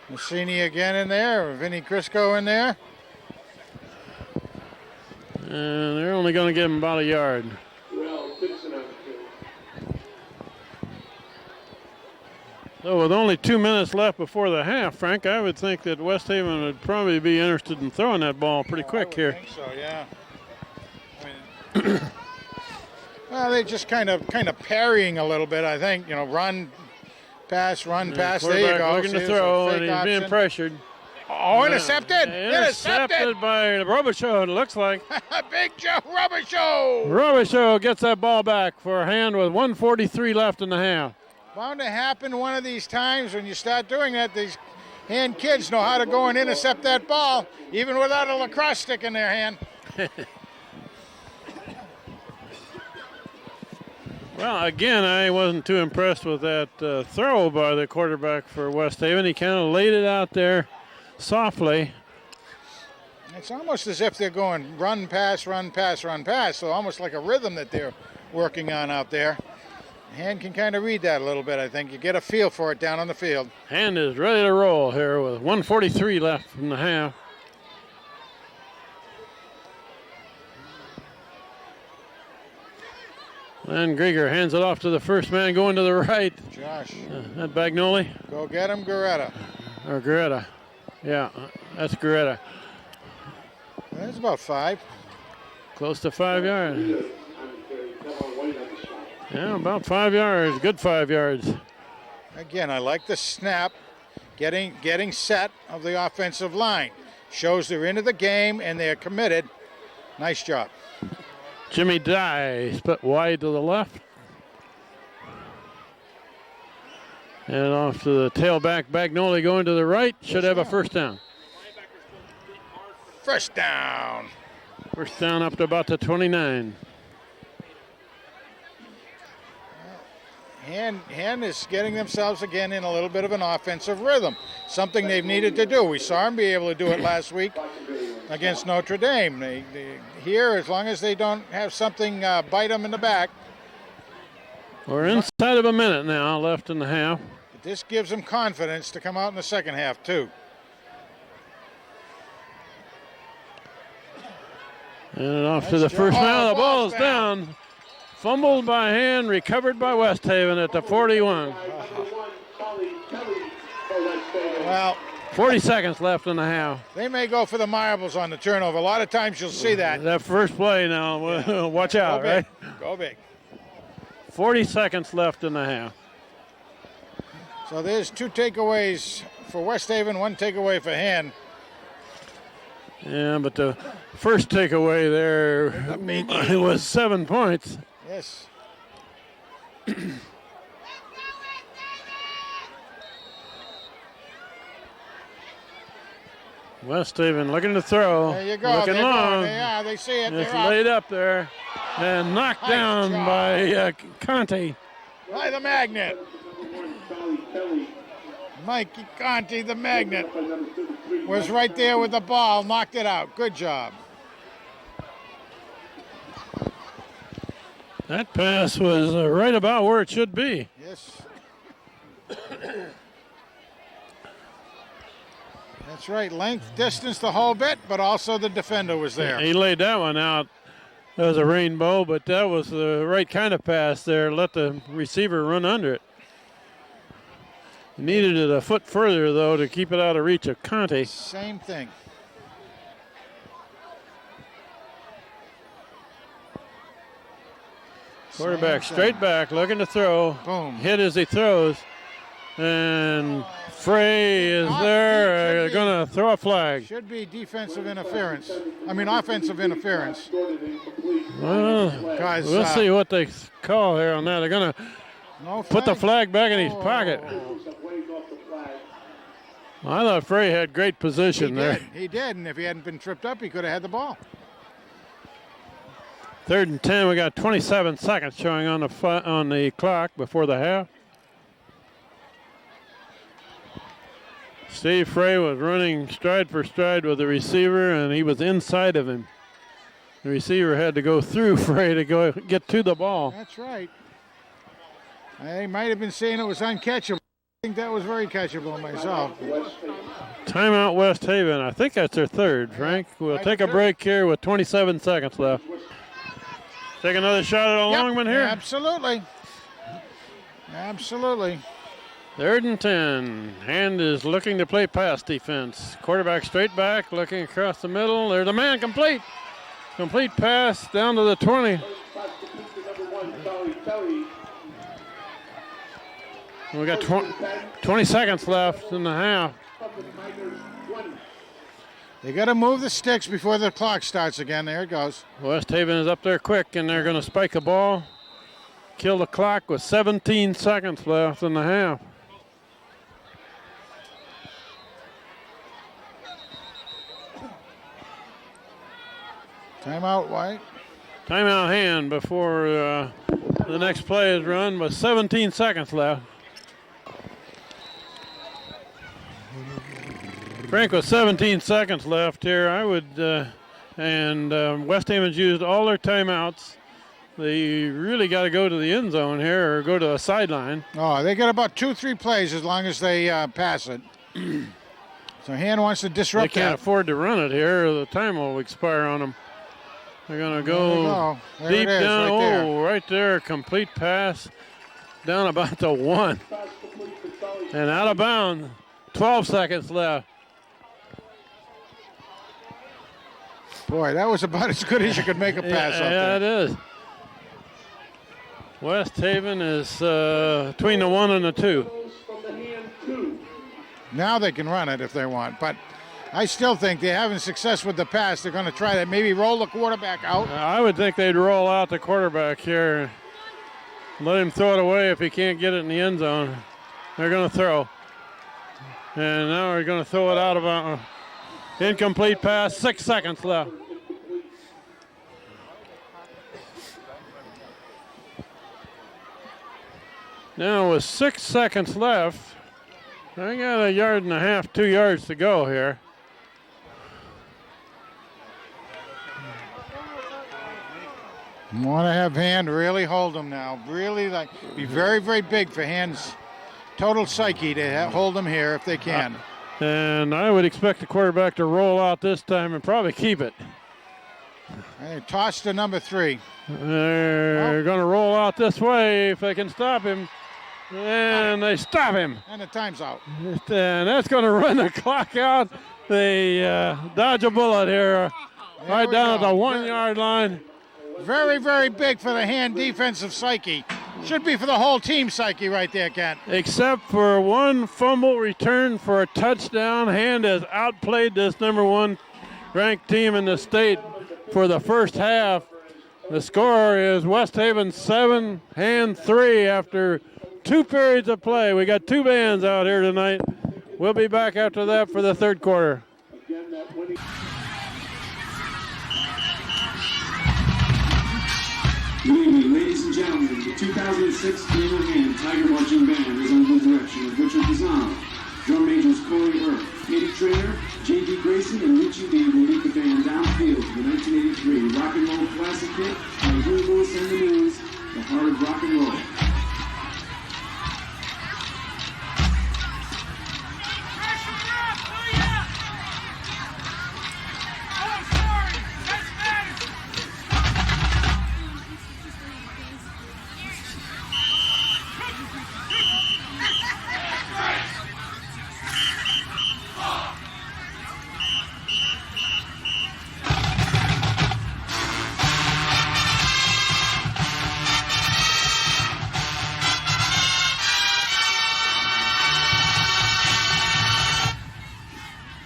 Massini again in there, Vinny Crisco in there. And they're only going to give him about a yard. with only 2 minutes left before the half, Frank, I would think that West Haven would probably be interested in throwing that ball pretty quick here. I think so, yeah. I mean, well, they're just kind of parrying a little bit, I think. You know, run, pass, run, pass. There you go. Looking to throw, and he's being pressured. Oh, intercepted! Intercepted by Robichaud, it looks like. Big Joe Robichaud! Robichaud gets that ball back for a hand with 1:43 left in the half. Bound to happen one of these times when you start doing that. These hand kids know how to go and intercept that ball, even without a lacrosse stick in their hand. Well, again, I wasn't too impressed with that throw by the quarterback for West Haven. He kind of laid it out there softly. It's almost as if they're going run, pass, run, pass, run, pass. So almost like a rhythm that they're working on out there. Hand can kind of read that a little bit, I think. You get a feel for it down on the field. Hand is ready to roll here with 1:43 left in the half. And Grieger hands it off to the first man going to the right. Josh. That Bagnoli? Go get him, Goretta. Or Goretta. Yeah, that's Goretta. That's about 5. Close to 5 yards. Yeah, about 5 yards. Good 5 yards. Again, I like the snap, getting set of the offensive line. Shows they're into the game and they're committed. Nice job. Jimmy Dye split wide to the left. And off to the tailback, Bagnoli going to the right. Should have a first down. First down. First down up to about the 29. Hand is getting themselves again in a little bit of an offensive rhythm, something they've needed to do. We saw them be able to do it last week against Notre Dame. They here, as long as they don't have something bite them in the back. We're inside of a minute now left in the half. But this gives them confidence to come out in the second half, too. And off to the first man. The ball's down. Fumbled by Hand, recovered by West Haven at the 41. Well, 40 seconds left in the half. they may go for the marbles on the turnover. A lot of times you'll see that. That first play now, yeah. Watch out, Go big. right? Go big. 40 seconds left in the half. So there's 2 takeaways for West Haven, 1 takeaway for Hand. Yeah, but the first takeaway there was 7 points. Yes. West Haven looking to throw. There you go. Looking They're long. going. Yeah, they see it. It's They're up. laid up there and knocked Nice down job. by Conte. By the magnet. Mikey Conti, the magnet, was right there with the ball, knocked it out. Good job. That pass was right about where it should be. Yes. That's right. Length, distance, the whole bit, but also the defender was there. He laid that one out. That was a rainbow, but that was the right kind of pass there. Let the receiver run under it. Needed it a foot further, though, to keep it out of reach of Conte. Same thing. Quarterback Same straight thing. back, looking to throw. Boom. Hit as he throws. And Frey is there, going to throw a flag. Should be defensive interference. I mean, offensive interference. Well, Guys, we'll see what they call here on that. They're going to No put the flag. flag back in his pocket. I thought Frey had great position there. He did, and if he hadn't been tripped up, he could have had the ball. 3rd and 10. We got 27 seconds showing on the clock before the half. Steve Frey was running stride for stride with the receiver, and he was inside of him. The receiver had to go through Frey to go get to the ball. That's right. I might have been saying it was uncatchable. I think that was very catchable myself. Timeout West Haven. I think that's their 3rd, Frank. We'll take a break here with 27 seconds left. Take another shot at a Longman here. Absolutely. Absolutely. 3rd and 10. Hand is looking to play pass defense. Quarterback straight back, looking across the middle. There's a man complete. Complete pass down to the 20. We got 20 seconds left in the half. They got to move the sticks before the clock starts again. There it goes. West Haven is up there quick, and they're going to spike a ball. Kill the clock with 17 seconds left in the half. Timeout, White. Timeout hand before the next play is run, with 17 seconds left. Frank, with 17 seconds left here, I would, West Haven's used all their timeouts. They really got to go to the end zone here or go to a sideline. Oh, they got about 2-3 plays as long as they pass it. So Hand wants to disrupt They can't afford to run it here, or the time will expire on them. They're going to go there deep it is, down. right there. Oh, right there, complete pass down about the 1. And out of bounds, 12 seconds left. Boy, that was about as good as you could make a pass up there. Yeah, it is. West Haven is between the 1 and the 2. Now they can run it if they want, but I still think they're having success with the pass. They're going to try to maybe roll the quarterback out. I would think they'd roll out the quarterback here. Let him throw it away if he can't get it in the end zone. They're going to throw. And now they're going to throw it out of incomplete pass. 6 seconds left. Now with 6 seconds left, I got 1.5 yards, 2 yards to go here. Want to have Hand really hold them now. Really be very, very big for Hand's total psyche to hold them here if they can. And I would expect the quarterback to roll out this time and probably keep it. And toss to number 3. They're going to roll out this way if they can stop him. And they stop him. And the time's out. And that's going to run the clock out. They dodge a bullet here. Right down at the 1 yard line. Very, very big for the Hand defensive psyche. Should be for the whole team psyche right there, Kent. Except for one fumble return for a touchdown. Hand has outplayed this number 1 ranked team in the state for the first half. The score is West Haven 7, Hand 3 after 2 periods of play. We got 2 bands out here tonight. We'll be back after that for the 3rd quarter. Good evening, ladies and gentlemen. The 2006 Daniel Hand Tiger Marching Band is under the direction of Richard Pizano. Drum majors Corey Earth, Katie Trainer, J.D. Grayson, and Richie Lee will lead the band downfield to the 1983 Rock and Roll Classic hit by Huey Lewis and the News, The Heart of Rock and Roll.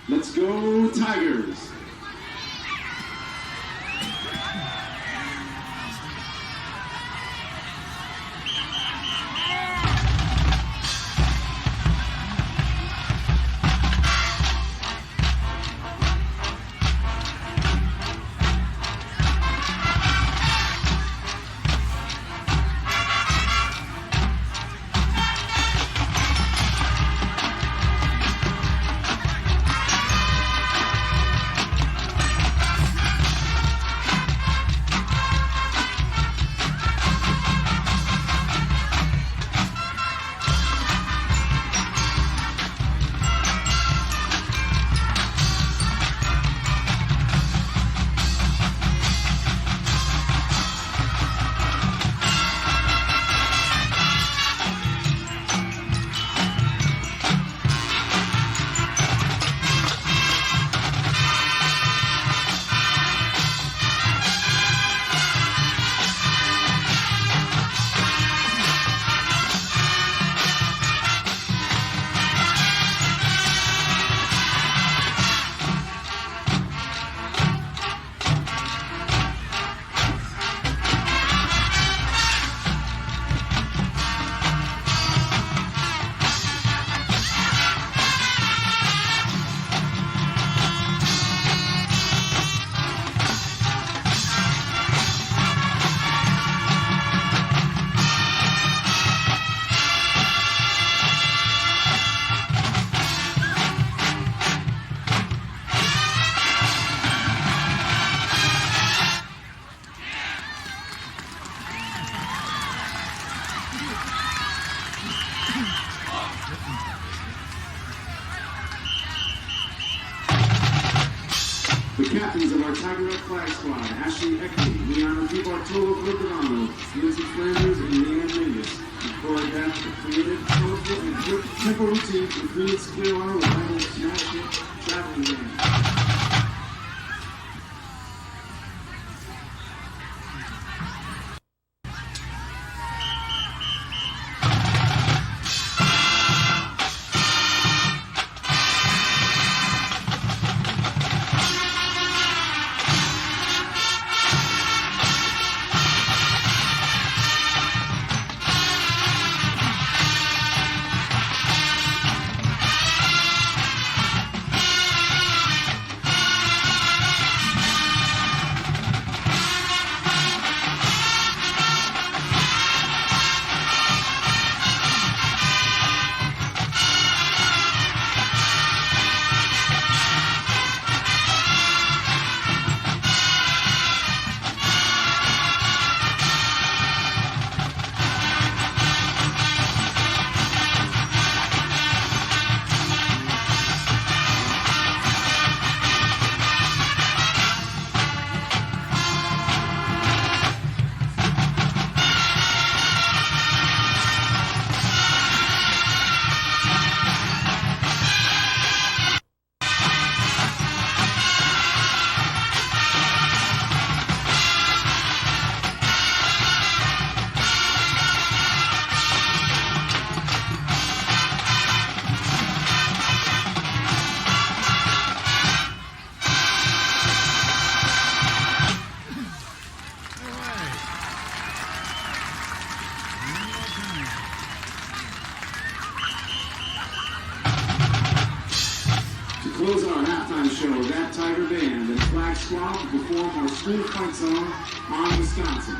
Let's go, Tigers! The captains of our Tiger Red Flag Squad, Ashley Eckley, Liana DiBartolo Cordovano, Lindsay Flanders, and Leanne Mingus. The choreographed created colorful and quick tempo routines with Phoenix Clearwater with Michael Smash It Traveling Band. Close our halftime show, that Tiger Band and Flag Squad will perform our school fight song, On Wisconsin.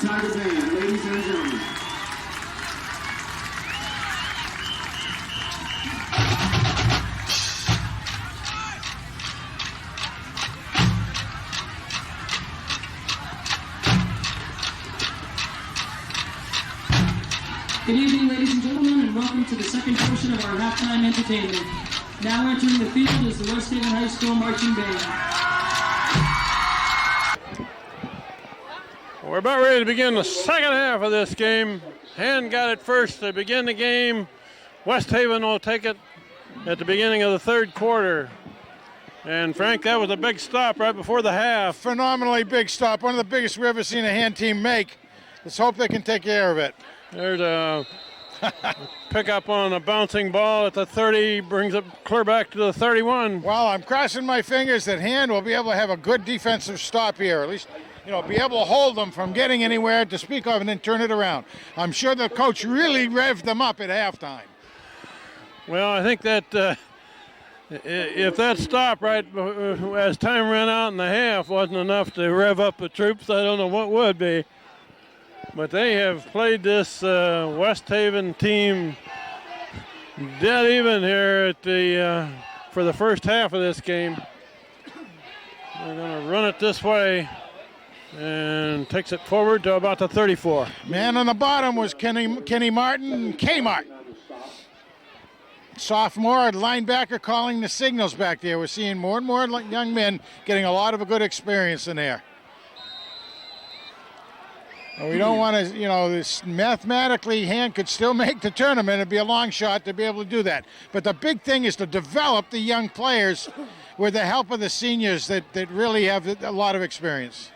Tiger Band, ladies and gentlemen. Good evening, ladies and gentlemen, and welcome to the second portion of our halftime entertainment. Now entering the field is the West Haven High School Marching Band. We're about ready to begin the second half of this game. Hand got it first to begin the game. West Haven will take it at the beginning of the third quarter. And Frank, that was a big stop right before the half. Phenomenally big stop, one of the biggest we've ever seen a hand team make. Let's hope they can take care of it. There's a pickup on a bouncing ball at the 30, brings it clear back to the 31. Well, I'm crossing my fingers that Hand will be able to have a good defensive stop here, at least, be able to hold them from getting anywhere to speak of and then turn it around. I'm sure the coach really revved them up at halftime. Well, I think that if that stop right as time ran out in the half wasn't enough to rev up the troops, I don't know what would be. But they have played this West Haven team dead even here at the for the first half of this game. They're going to run it this way and takes it forward to about the 34. Man on the bottom was Kenny Martin, Kmart. Sophomore linebacker calling the signals back there. We're seeing more and more young men getting a lot of good experience in there. And we don't want to, this mathematically Hand could still make the tournament. It'd be a long shot to be able to do that. But the big thing is to develop the young players with the help of the seniors that really have a lot of experience.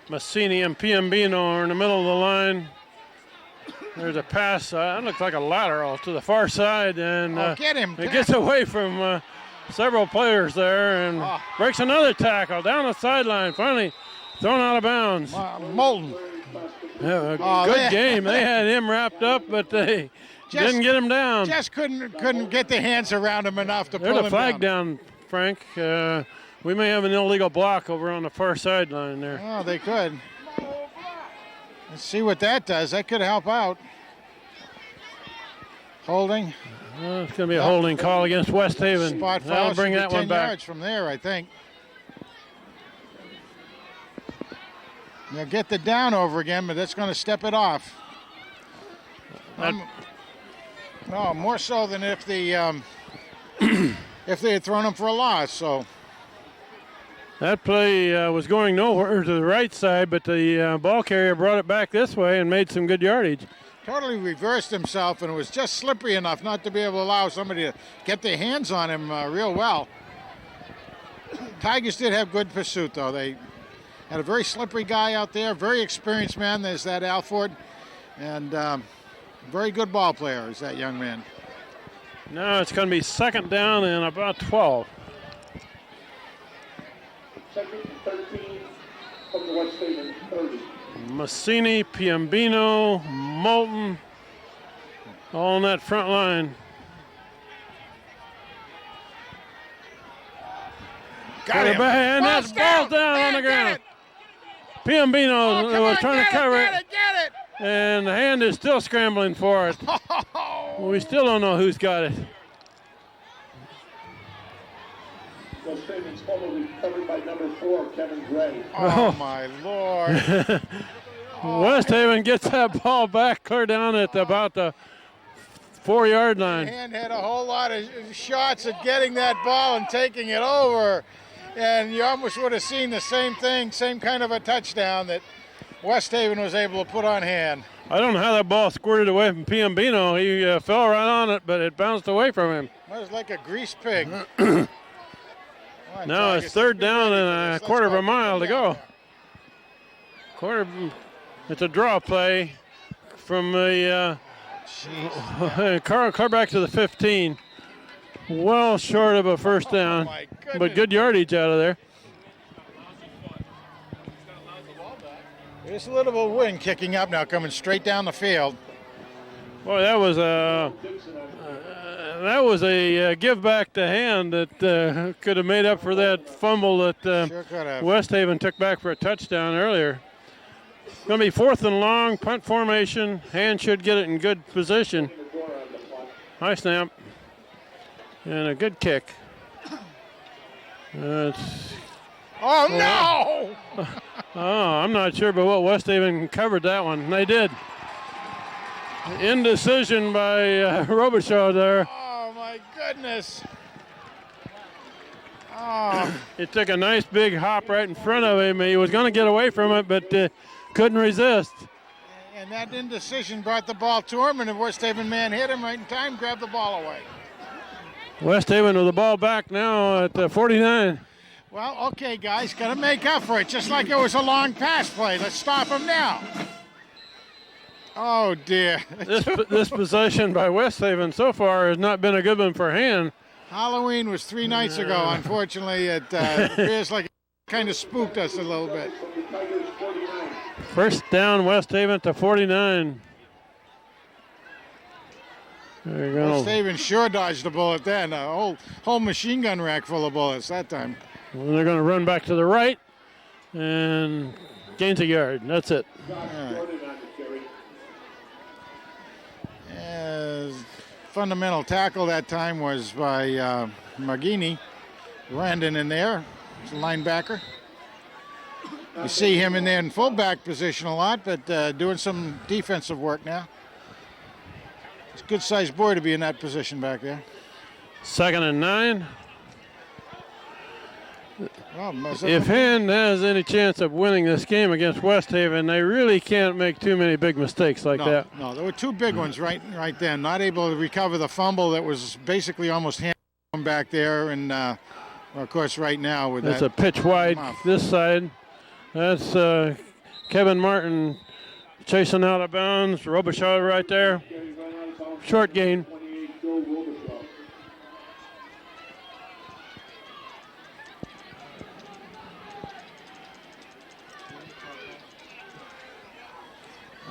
Massini and Piombino are in the middle of the line. There's a pass. That looks like a lateral to the far side, and get him. It gets away from several players there and breaks another tackle down the sideline. Finally thrown out of bounds. Moulton. Yeah, good game. They had him wrapped up, but they didn't get him down. Just couldn't get their hands around him enough to pull him down. There's a flag down, Frank. We may have an illegal block over on the far sideline there. Oh, they could. Let's see what that does. That could help out. Holding. Well, it's going to be a holding call against West Haven. Spot foul. That'll bring that 10 one back. yards from there, I think. They'll get the down over again, but that's going to step it off. More so than if the if they had thrown him for a loss. So that play was going nowhere to the right side, but the ball carrier brought it back this way and made some good yardage. Totally reversed himself, and it was just slippery enough not to be able to allow somebody to get their hands on him real well. Tigers did have good pursuit, though. They had a very slippery guy out there, very experienced man. There's that Alford, and very good ball player is that young man. Now it's going to be second down and about 12. Second and 13 from the West Haven 30. Massini, Piombino, Moulton, all on that front line. Got him. And that ball's down on the ground. Piombino was trying to cover it. Get it. And the Hand is still scrambling for it. We still don't know who's got it. West Haven's almost covered by number 4, Kevin Gray. Oh, my Lord. West Haven gets that ball back clear down at about the 4-yard line. Hand had a whole lot of shots at getting that ball and taking it over. And you almost would have seen the same thing, same kind of a touchdown that West Haven was able to put on Hand. I don't know how that ball squirted away from Piombino. He fell right on it, but it bounced away from him. It was like a grease pig. Now it's third down and a quarter of a mile to go. It's a draw play from the car back to the 15. Well short of a first down, but good yardage out of there. There's a little wind kicking up now, coming straight down the field. Boy, that was a give back to Hand that could have made up for that fumble that West Haven took back for a touchdown earlier. Going to be fourth and long, punt formation. Hand should get it in good position. High snap. And a good kick. No! I'm not sure, but West Haven covered that one. They did. Indecision by Robichaud there. Oh, my goodness. Oh. It took a nice big hop right in front of him. He was going to get away from it, but couldn't resist. And that indecision brought the ball to him, and the West Haven man hit him right in time, grabbed the ball away. West Haven with the ball back now at 49. Well, okay, guys, got to make up for it, just like it was a long pass play. Let's stop him now. Oh, dear. This possession by West Haven so far has not been a good one for Hand. Halloween was 3 nights ago. Unfortunately, it appears like it kind of spooked us a little bit. First down, West Haven to 49. West Haven sure dodged a bullet then. A whole machine gun rack full of bullets that time. Well, they're going to run back to the right and gains a yard. That's it. Fundamental tackle that time was by Magini. Landon in there. He's a linebacker. You see him in there in fullback position a lot, but doing some defensive work now. He's a good-sized boy to be in that position back there. 2nd and 9. Well, If Hand has any chance of winning this game against West Haven, they really can't make too many big mistakes like that. No, there were two big ones right then. Not able to recover the fumble that was basically almost hand back there, and well, of course right now with that's that. a pitch wide this side. That's Kevin Martin chasing out of bounds. Robichaud right there. Short gain.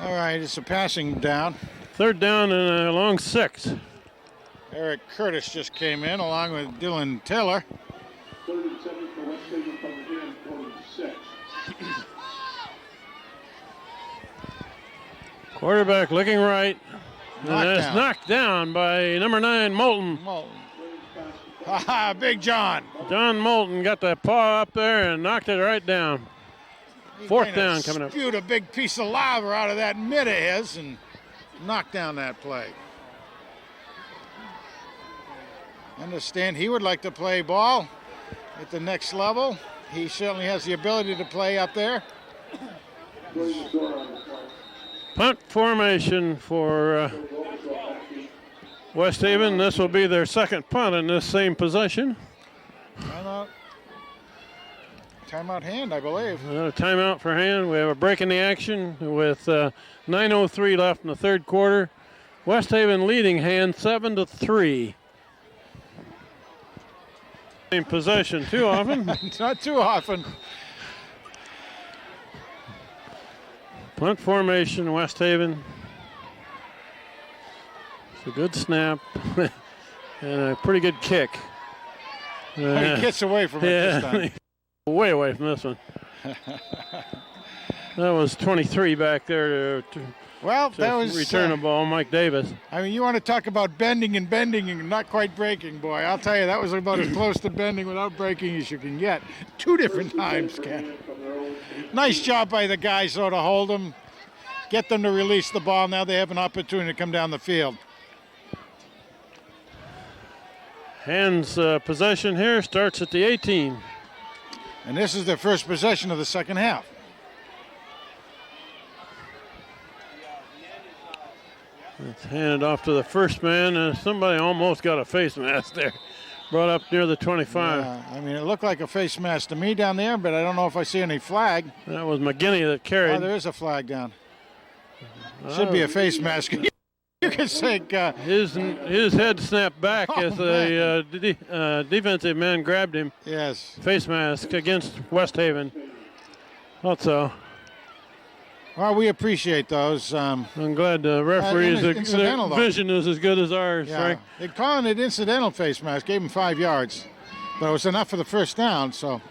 All right, it's a passing down. 3rd down and a long 6. Eric Curtis just came in along with Dylan Taylor. 3rd and 7 for West Haven from the end, 46. Quarterback looking right. Knocked And it's down. knocked down by number 9, Moulton. Big John. John Moulton got the paw up there and knocked it right down. 4th down coming up. Spewed a big piece of lava out of that mid of his and knocked down that play. Understand he would like to play ball at the next level. He certainly has the ability to play up there. Punt formation for West Haven. This will be their 2nd punt in this same possession. Timeout Hand, I believe. Another timeout for Hand. We have a break in the action with 9:03 left in the 3rd quarter. West Haven leading Hand 7-3. Same possession too often. Not too often. Punt formation, West Haven. It's a good snap and a pretty good kick. He gets away from it this time. Way away from this one. That was 23 back there to that was return the ball, Mike Davis. I mean, you want to talk about bending and not quite breaking, boy. I'll tell you, that was about as close to bending without breaking as you can get. 2 different times, Ken. Nice job by the guys, though, to hold them, get them to release the ball. Now they have an opportunity to come down the field. Hand's possession here starts at the 18. And this is their first possession of the 2nd half. It's handed off to the first man, and somebody almost got a face mask there. Brought up near the 25. I mean, it looked like a face mask to me down there, but I don't know if I see any flag. That was McGinney that carried. Oh, there is a flag down. Should be a face mask. You can think his head snapped back as the defensive man grabbed him. Yes. Face mask against West Haven. Thought so. Well, we appreciate those. I'm glad the referee's vision is as good as ours, Frank. They're calling it incidental face mask. Gave him 5 yards, but it was enough for the first down. So.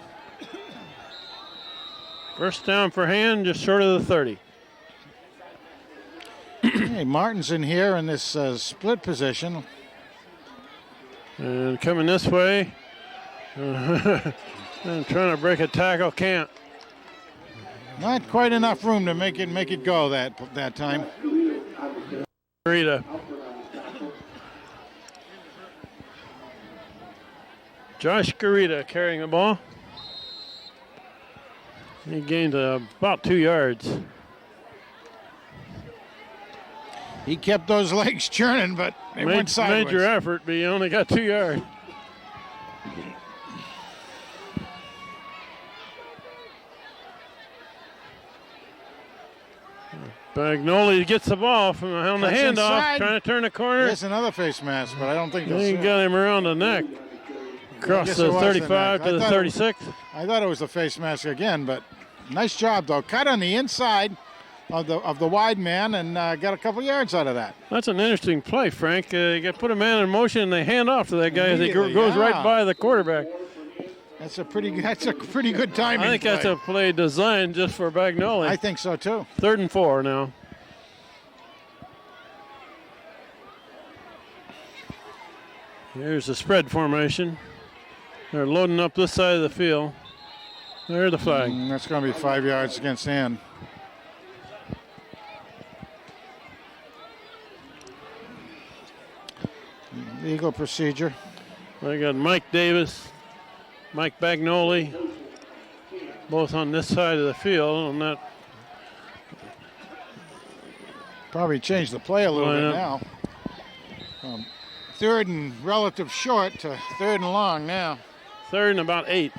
First down for Hand, just short of the 30. Hey, Martin's in here in this split position. And coming this way. And trying to break a tackle, can't. Not quite enough room to make it go that time. Garita. Josh Garita carrying the ball. He gained about 2 yards. He kept those legs churning, but it went sideways. Major effort, but he only got 2 yards. Bagnoli gets the ball on the handoff, inside. trying to turn the corner. There's another face mask, but I don't think He got him around the neck. Across the 35 to the 36. I thought it was the face mask again, but nice job, though. Cut on the inside of the wide man and got a couple yards out of that. That's an interesting play, Frank. You got to put a man in motion and they hand off to that guy as he goes right by the quarterback. That's a pretty good timing. I think that's a play designed just for Bagnoli. I think so too. 3rd and 4 now. Here's the spread formation. They're loading up this side of the field. There's the flag. That's going to be 5 yards against hand. Legal procedure. We got Mike Davis, Mike Bagnoli, both on this side of the field. On that, probably changed the play a little bit now. Third and relative short to third and long now. Third and about 8.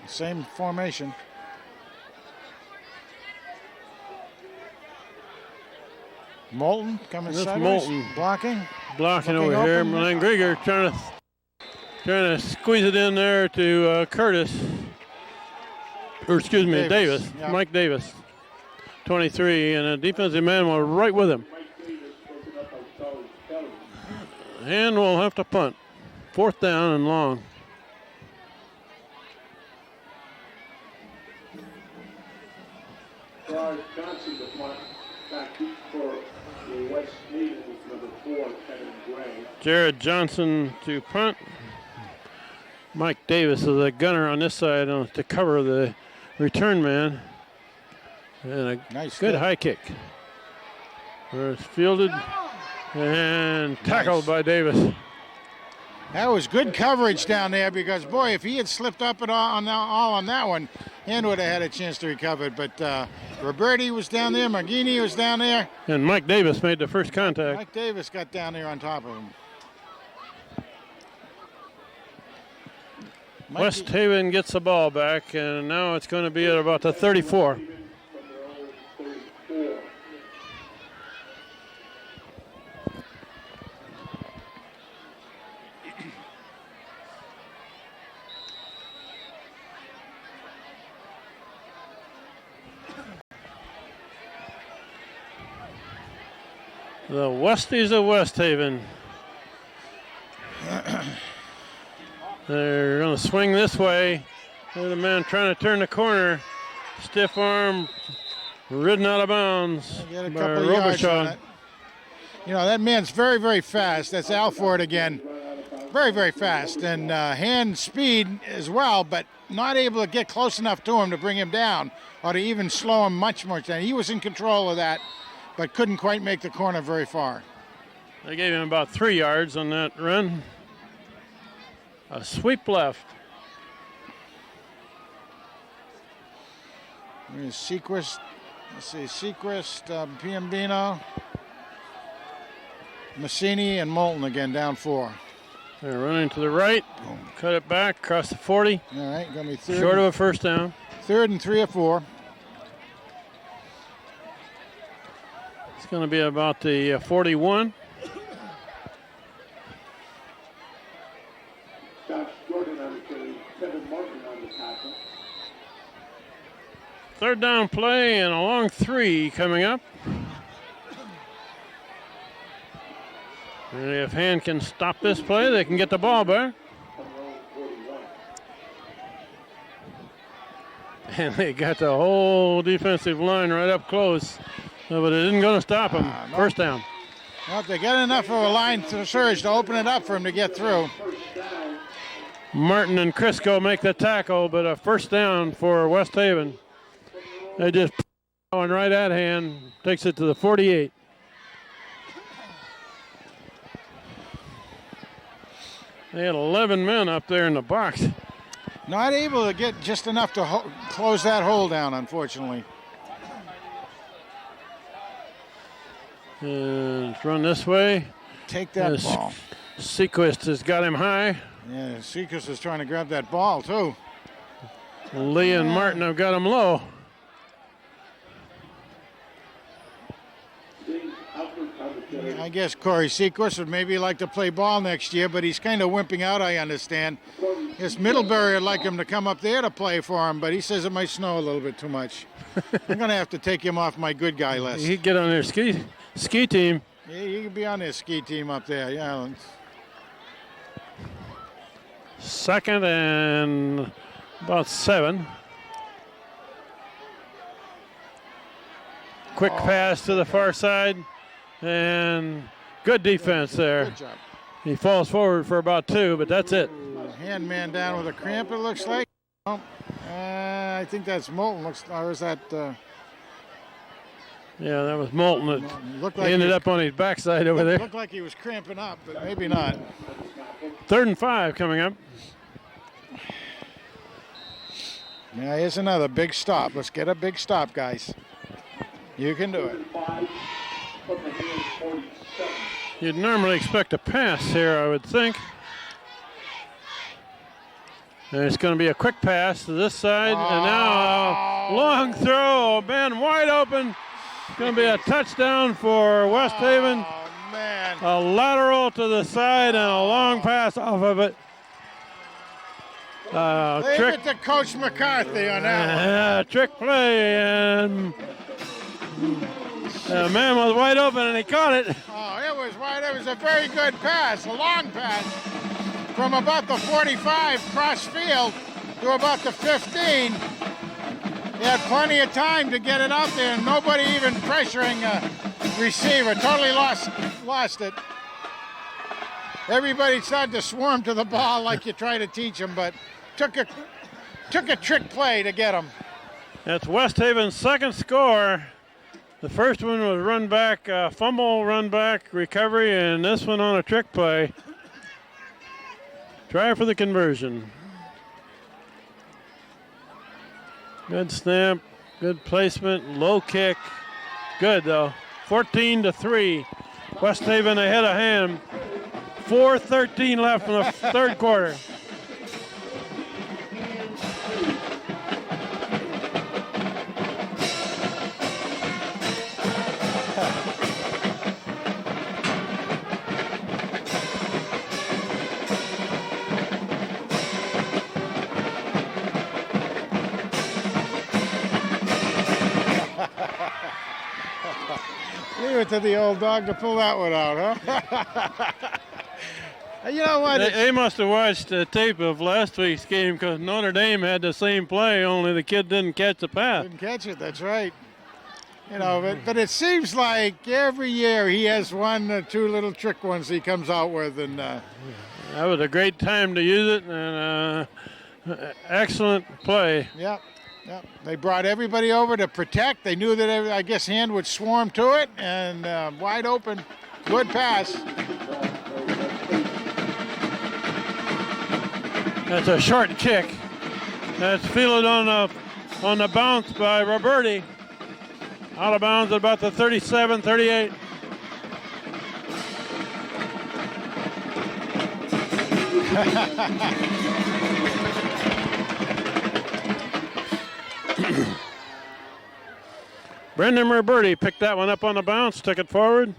Same formation. Moulton coming This sideways, Moulton. blocking Blocking Looking over here. open. Glenn Grieger trying to squeeze it in there to Curtis. Or excuse me, Davis. Yeah. Mike Davis. 23, and a defensive man was right with him. And we'll have to punt. 4th down and long. Johnson, the punt, back deep for the West Stevens, number 4, Kevin Gray. Jared Johnson to punt. Mike Davis is a gunner on this side to cover the return man. And a Nice good hit. high kick. Where it's fielded and tackled by Davis. That was good coverage down there because, boy, if he had slipped up at all on that one, Hand would have had a chance to recover it. But Roberti was down there, Margini was down there. And Mike Davis made the first contact. Mike Davis got down there on top of him. West Haven gets the ball back, and now it's going to be at about the 34. The Westies of West Haven. They're going to swing this way. There's a man trying to turn the corner. Stiff arm, ridden out of bounds. Get a by couple of yards on Robichaud. it. You know, that man's very, very fast. That's Alford again. Very, very fast. And hand speed as well, but not able to get close enough to him to bring him down or to even slow him much more down. He was in control of that, but couldn't quite make the corner very far. They gave him about 3 yards on that run. A sweep left. There's Sequist. Let's see, Sequist, Piombino, Massini, and Moulton again down 4. They're running to the right. Cut it back across the 40. All right, gonna be third. Short of a first down. Third and 3 or 4. It's going to be about the 41. Josh Jordan on the carry, Kevin Martin on the tackle. Third down play and a long 3 coming up. And if Hand can stop this play, they can get the ball back. And they got the whole defensive line right up close. But it isn't going to stop them. No. First down. Well, if they get enough of a line to surge to open it up for him to get through. Martin and Crisco make the tackle, but a first down for West Haven. They just going right at Hand, takes it to the 48. They had 11 men up there in the box. Not able to get just enough to close that hole down, unfortunately. And it's run this way. Take that ball. Sequist has got him high. Yeah, Sequist is trying to grab that ball, too. Lee and Martin have got him low. I guess Corey Sequist would maybe like to play ball next year, but he's kind of wimping out, I understand. Yes, Middlebury would like him to come up there to play for him, but he says it might snow a little bit too much. I'm going to have to take him off my good guy list. He'd get on their ski team. Yeah, he could be on their ski team up there, yeah. Second and about 7. Quick pass to the far side. And good defense there. Good job. He falls forward for about 2, but that's it. man down with a cramp, it looks like. Oh, I think that's Moulton. Or is that... Yeah, that was Moulton. Looked He like ended up on his backside over there. Looked like he was cramping up, but maybe not. 3rd and 5 coming up. Now here's another big stop. Let's get a big stop, guys. You can do it. You'd normally expect a pass here, I would think. And it's going to be a quick pass to this side. And now a long throw. Man wide open. It's going to be a touchdown for West Haven. Oh, man. A lateral to the side and a long pass off of it. Leave Trick. it to Coach McCarthy on that one. Trick play. And the man was wide open and he caught it. Oh, it was wide. It was a very good pass, a long pass from about the 45 cross field to about the 15. He had plenty of time to get it out there, and nobody even pressuring a receiver. Totally lost it. Everybody started to swarm to the ball like you try to teach them, but took a trick play to get them. That's West Haven's second score. The first one was run back, fumble, run back, recovery, and this one on a trick play. Try for the conversion. Good snap, good placement, low kick. Good though. 14-3. West Haven ahead of Ham. 4:13 left in the third quarter. Leave it to the old dog to pull that one out, huh? You know what? They must have watched the tape of last week's game because Notre Dame had the same play, only the kid didn't catch the pass. Didn't catch it, that's right. You know, but it seems like every year he has one or two little trick ones he comes out with. And that was a great time to use it, and excellent play. Yep. They brought everybody over to protect. They knew that, I guess, Hand would swarm to it, and wide open, good pass. That's a short kick. That's fielded on the bounce by Roberti. Out of bounds at about the 37, 38. Brendan Roberti picked that one up on the bounce, took it forward.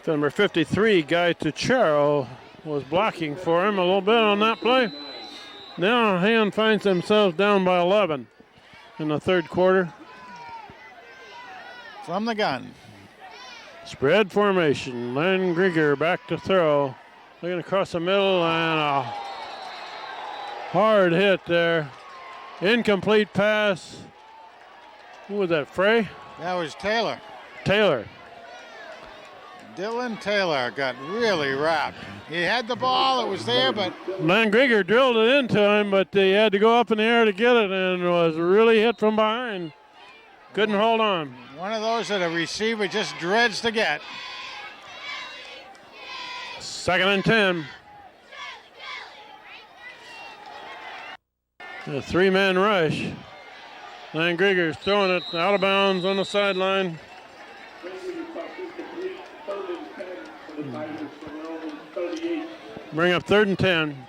Number 53, Guy Tuchero, was blocking for him a little bit on that play. Now Hand finds themselves down by 11 in the third quarter. From the gun. Spread formation. Len Grieger back to throw. Looking across the middle and a hard hit there. Incomplete pass. Who was that, Frey? That was Taylor. Taylor. Dylan Taylor got really wrapped. He had the ball, it was there, but... Len Grieger drilled it into him, but he had to go up in the air to get it and was really hit from behind. Couldn't hold on. One of those that a receiver just dreads to get. 2nd and 10. A three-man rush. Len Grieger's throwing it out of bounds on the sideline. Bring up 3rd and 10.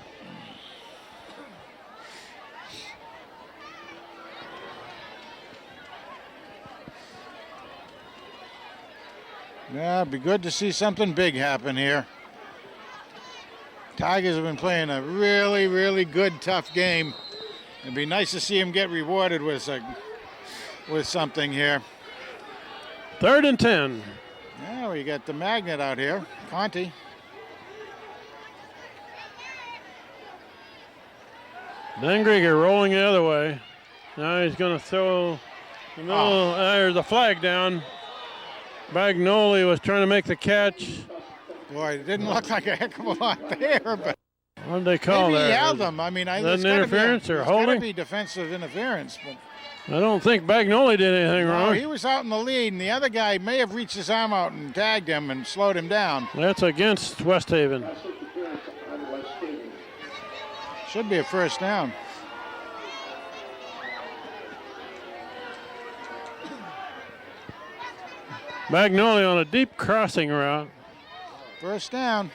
Yeah, it'd be good to see something big happen here. Tigers have been playing a really, really good, tough game. It'd be nice to see them get rewarded with something here. 3rd and 10. Yeah, we got the magnet out here, Conti. Len Grieger rolling the other way. Now he's going to throw the middle. There's a flag down. Bagnoli was trying to make the catch. Boy, it didn't look like a heck of a lot there, but What did they call maybe that? he held him. I mean, Is that an interference or It's holding? got to be defensive interference. But I don't think Bagnoli did anything no, wrong. he was out in the lead, and the other guy may have reached his arm out and tagged him and slowed him down. That's against West Haven. Pass interference on West Haven. Should be a first down. Bagnoli on a deep crossing route. First down.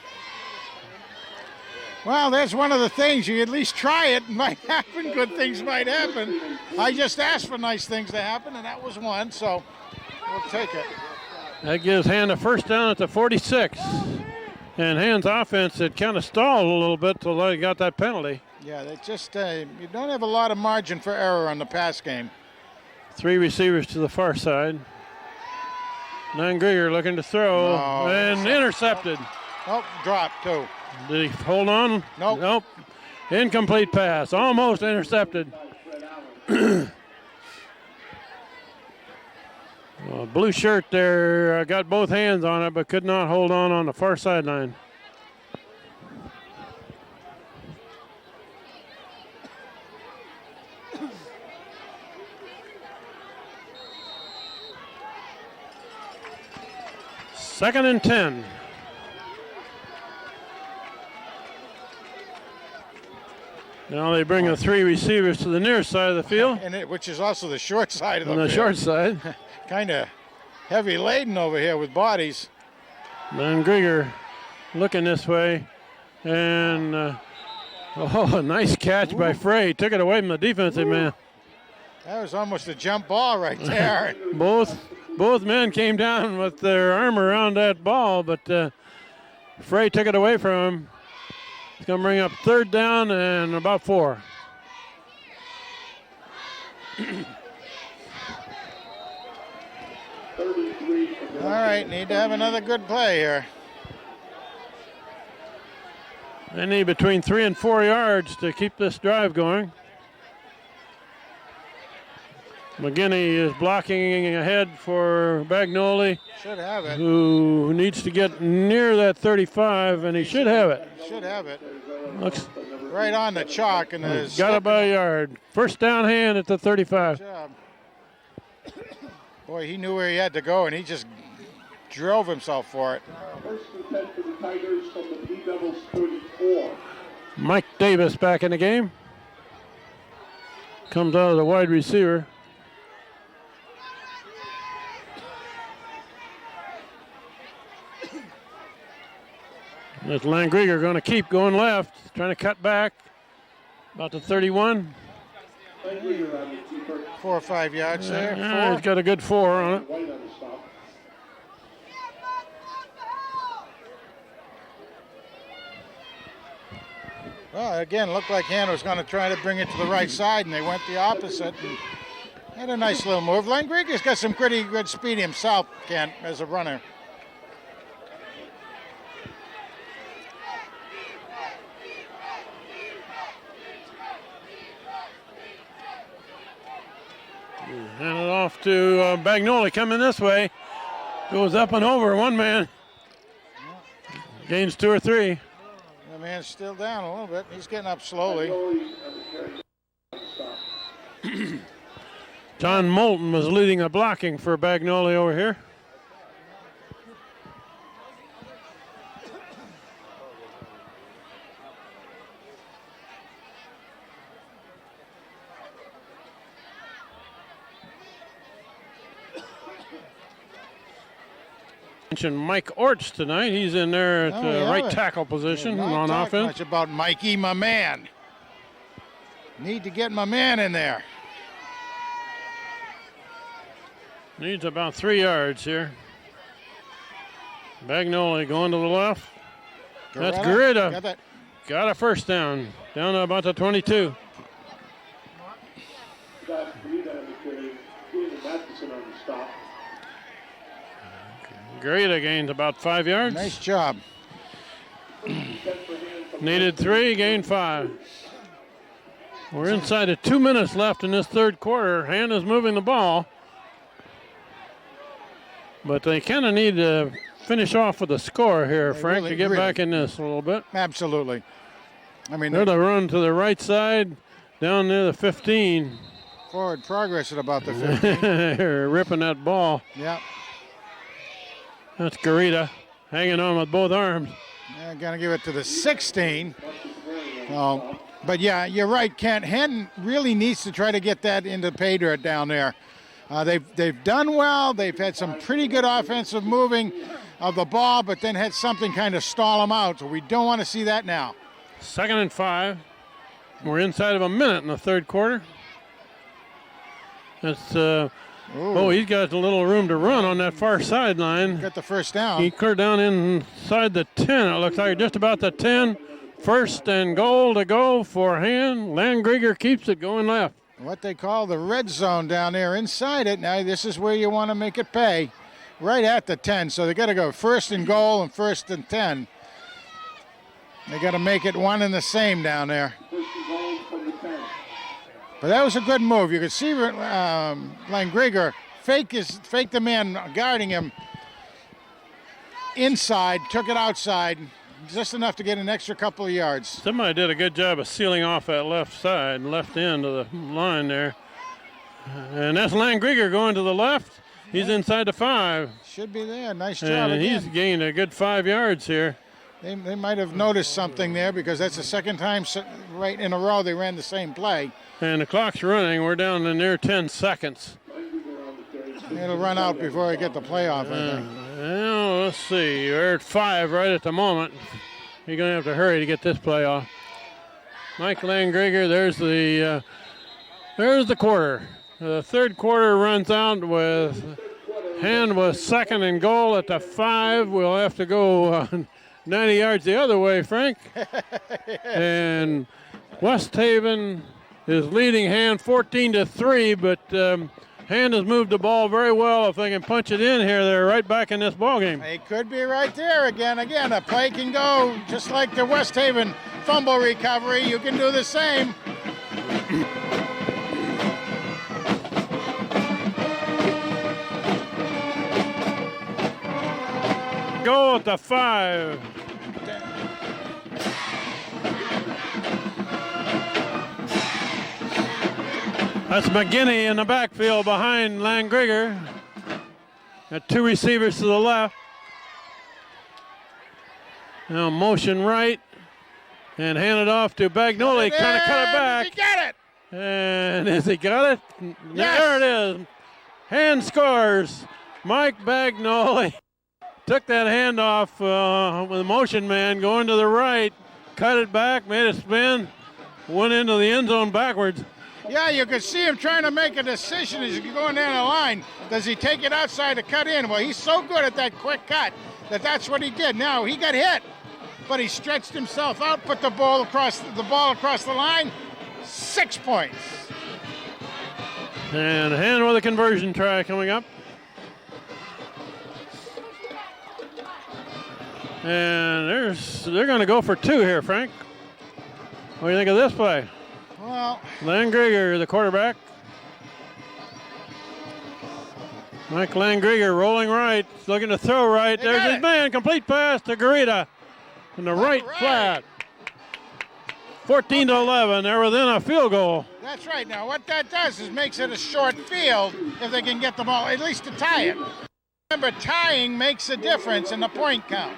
Well, there's one of the things. You at least try it. It might happen. Good things might happen. I just asked for nice things to happen, and that was one, so we'll take it. That gives Hand a first down at the 46. And Hand's offense had kind of stalled a little bit till they got that penalty. Yeah, they just you don't have a lot of margin for error on the pass game. 3 receivers to the far side. Grieger looking to throw and intercepted. Oh, dropped too. Did he hold on? Nope. Nope. Incomplete pass. Almost intercepted. Blue shirt there got both hands on it, but could not hold on the far sideline. Second and 10. Now they bring the 3 receivers to the near side of the field. And which is also the short side of the On the field. short side. Kind of heavy laden over here with bodies. Grieger looking this way. And, a nice catch by Frey. Took it away from the defensive man. That was almost a jump ball right there. Both men came down with their arm around that ball, but Frey took it away from him. It's going to bring up third down and about 4. All right, need to have another good play here. They need between 3 and 4 yards to keep this drive going. McGinney is blocking ahead for Bagnoli. Should have it. Who needs to get near that 35, and he should have it. Should have it. Looks Right on the chalk. And got it by a yard. First down Hand at the 35. job. Boy, he knew where he had to go, and he just drove himself for it. First and 10 for the Tigers from the Blue Devils 34. Mike Davis back in the game. Comes out of the wide receiver. That's Grieger going to keep going left, trying to cut back. About the 31. 4 or 5 yards there. Yeah, 4. he's got a good 4 on it. White on the stop. Well, again, looked like Hand was going to try to bring it to the right side, and they went the opposite. And had a nice little move. Grieger's got some pretty good speed himself, Kent, as a runner. Hand it off to Bagnoli coming this way. Goes up and over one man. Gains 2 or 3. The man's still down a little bit. He's getting up slowly. John Moulton was leading the blocking for Bagnoli over here. Mentioned Mike Orts tonight. He's in there at the right tackle position on offense. Much about Mikey, my man. Need to get my man in there. Needs about 3 yards here. Bagnoli going to the left. That's Garita. Got a first down. Down to about the 22. Got Garita on the carry. Ian Matheson on the stop. Garita gains about 5 yards. Nice job. Needed 3, gained 5. We're inside of 2 minutes left in this third quarter. Hand is moving the ball. But they kind of need to finish off with a score here, They Frank, really- to get really- back in this a little bit. Absolutely. I mean, They're to run to the right side, down near the 15. forward progress at about the 15. They're ripping that ball. Yeah. That's Garita hanging on with both arms. Yeah, gonna give it to the 16. But yeah, you're right, Kent. Henton really needs to try to get that into pay dirt down there. They've done well. They've had some pretty good offensive moving of the ball, but then had something kind of stall them out. So we don't want to see that now. 2nd and 5. We're inside of a minute in the third quarter. That's he's got a little room to run on that far sideline. Got the first down. He cleared down inside the 10. It looks like just about the 10. 1st and goal to go for Hand. Landgrieger keeps it going left. What they call the red zone down there inside it. Now this is where you want to make it pay. Right at the 10. So they got to go 1st and goal and 1st and 10. They got to make it one and the same down there. But that was a good move. You could see Landgrieger fake the man guarding him inside, took it outside, just enough to get an extra couple of yards. Somebody did a good job of sealing off that left side, left end of the line there. And that's Landgrieger going to the left. He's inside the 5. Should be there. Nice job And again. he's gained a good 5 yards here. They might have noticed something there because that's the second time right in a row they ran the same play. And the clock's running. We're down to near 10 seconds. It'll run out before I get the playoff, I think. Well, let's see. We're at 5 right at the moment. You're going to have to hurry to get this play off. Mike Landgrieger, there's the quarter. The third quarter runs out with Hand with 2nd and goal at the 5. We'll have to go 90 yards the other way, Frank. And West Haven is leading Hand 14-3, but Hand has moved the ball very well. If they can punch it in here, they're right back in this ball game. They could be right there again. Again, a play can go just like the West Haven fumble recovery. You can do the same. Goal at the 5. That's McGinney in the backfield behind Landgrieger. Got 2 receivers to the left. Now motion right and hand it off to Bagnoli, trying to cut it back. He got it. And has he got it? Yes. There it is. Hand scores. Mike Bagnoli took that hand off with a motion man going to the right, cut it back, made it spin, went into the end zone backwards. Yeah, you could see him trying to make a decision as you're going down the line. Does he take it outside to cut in? Well, he's so good at that quick cut that's what he did. Now, he got hit, but he stretched himself out, put the ball across the line. 6 points. And Hand with a conversion try coming up. And they're going to go for 2 here, Frank. What do you think of this play? Well, Landgrieger, the quarterback. Mike Landgrieger rolling right, looking to throw right. They There's got his it. man, complete pass to Garita in the right flat. 14-11, they're within a field goal. that's right. Now, what that does is makes it a short field if they can get the ball, at least to tie it. Remember, tying makes a difference in the point count.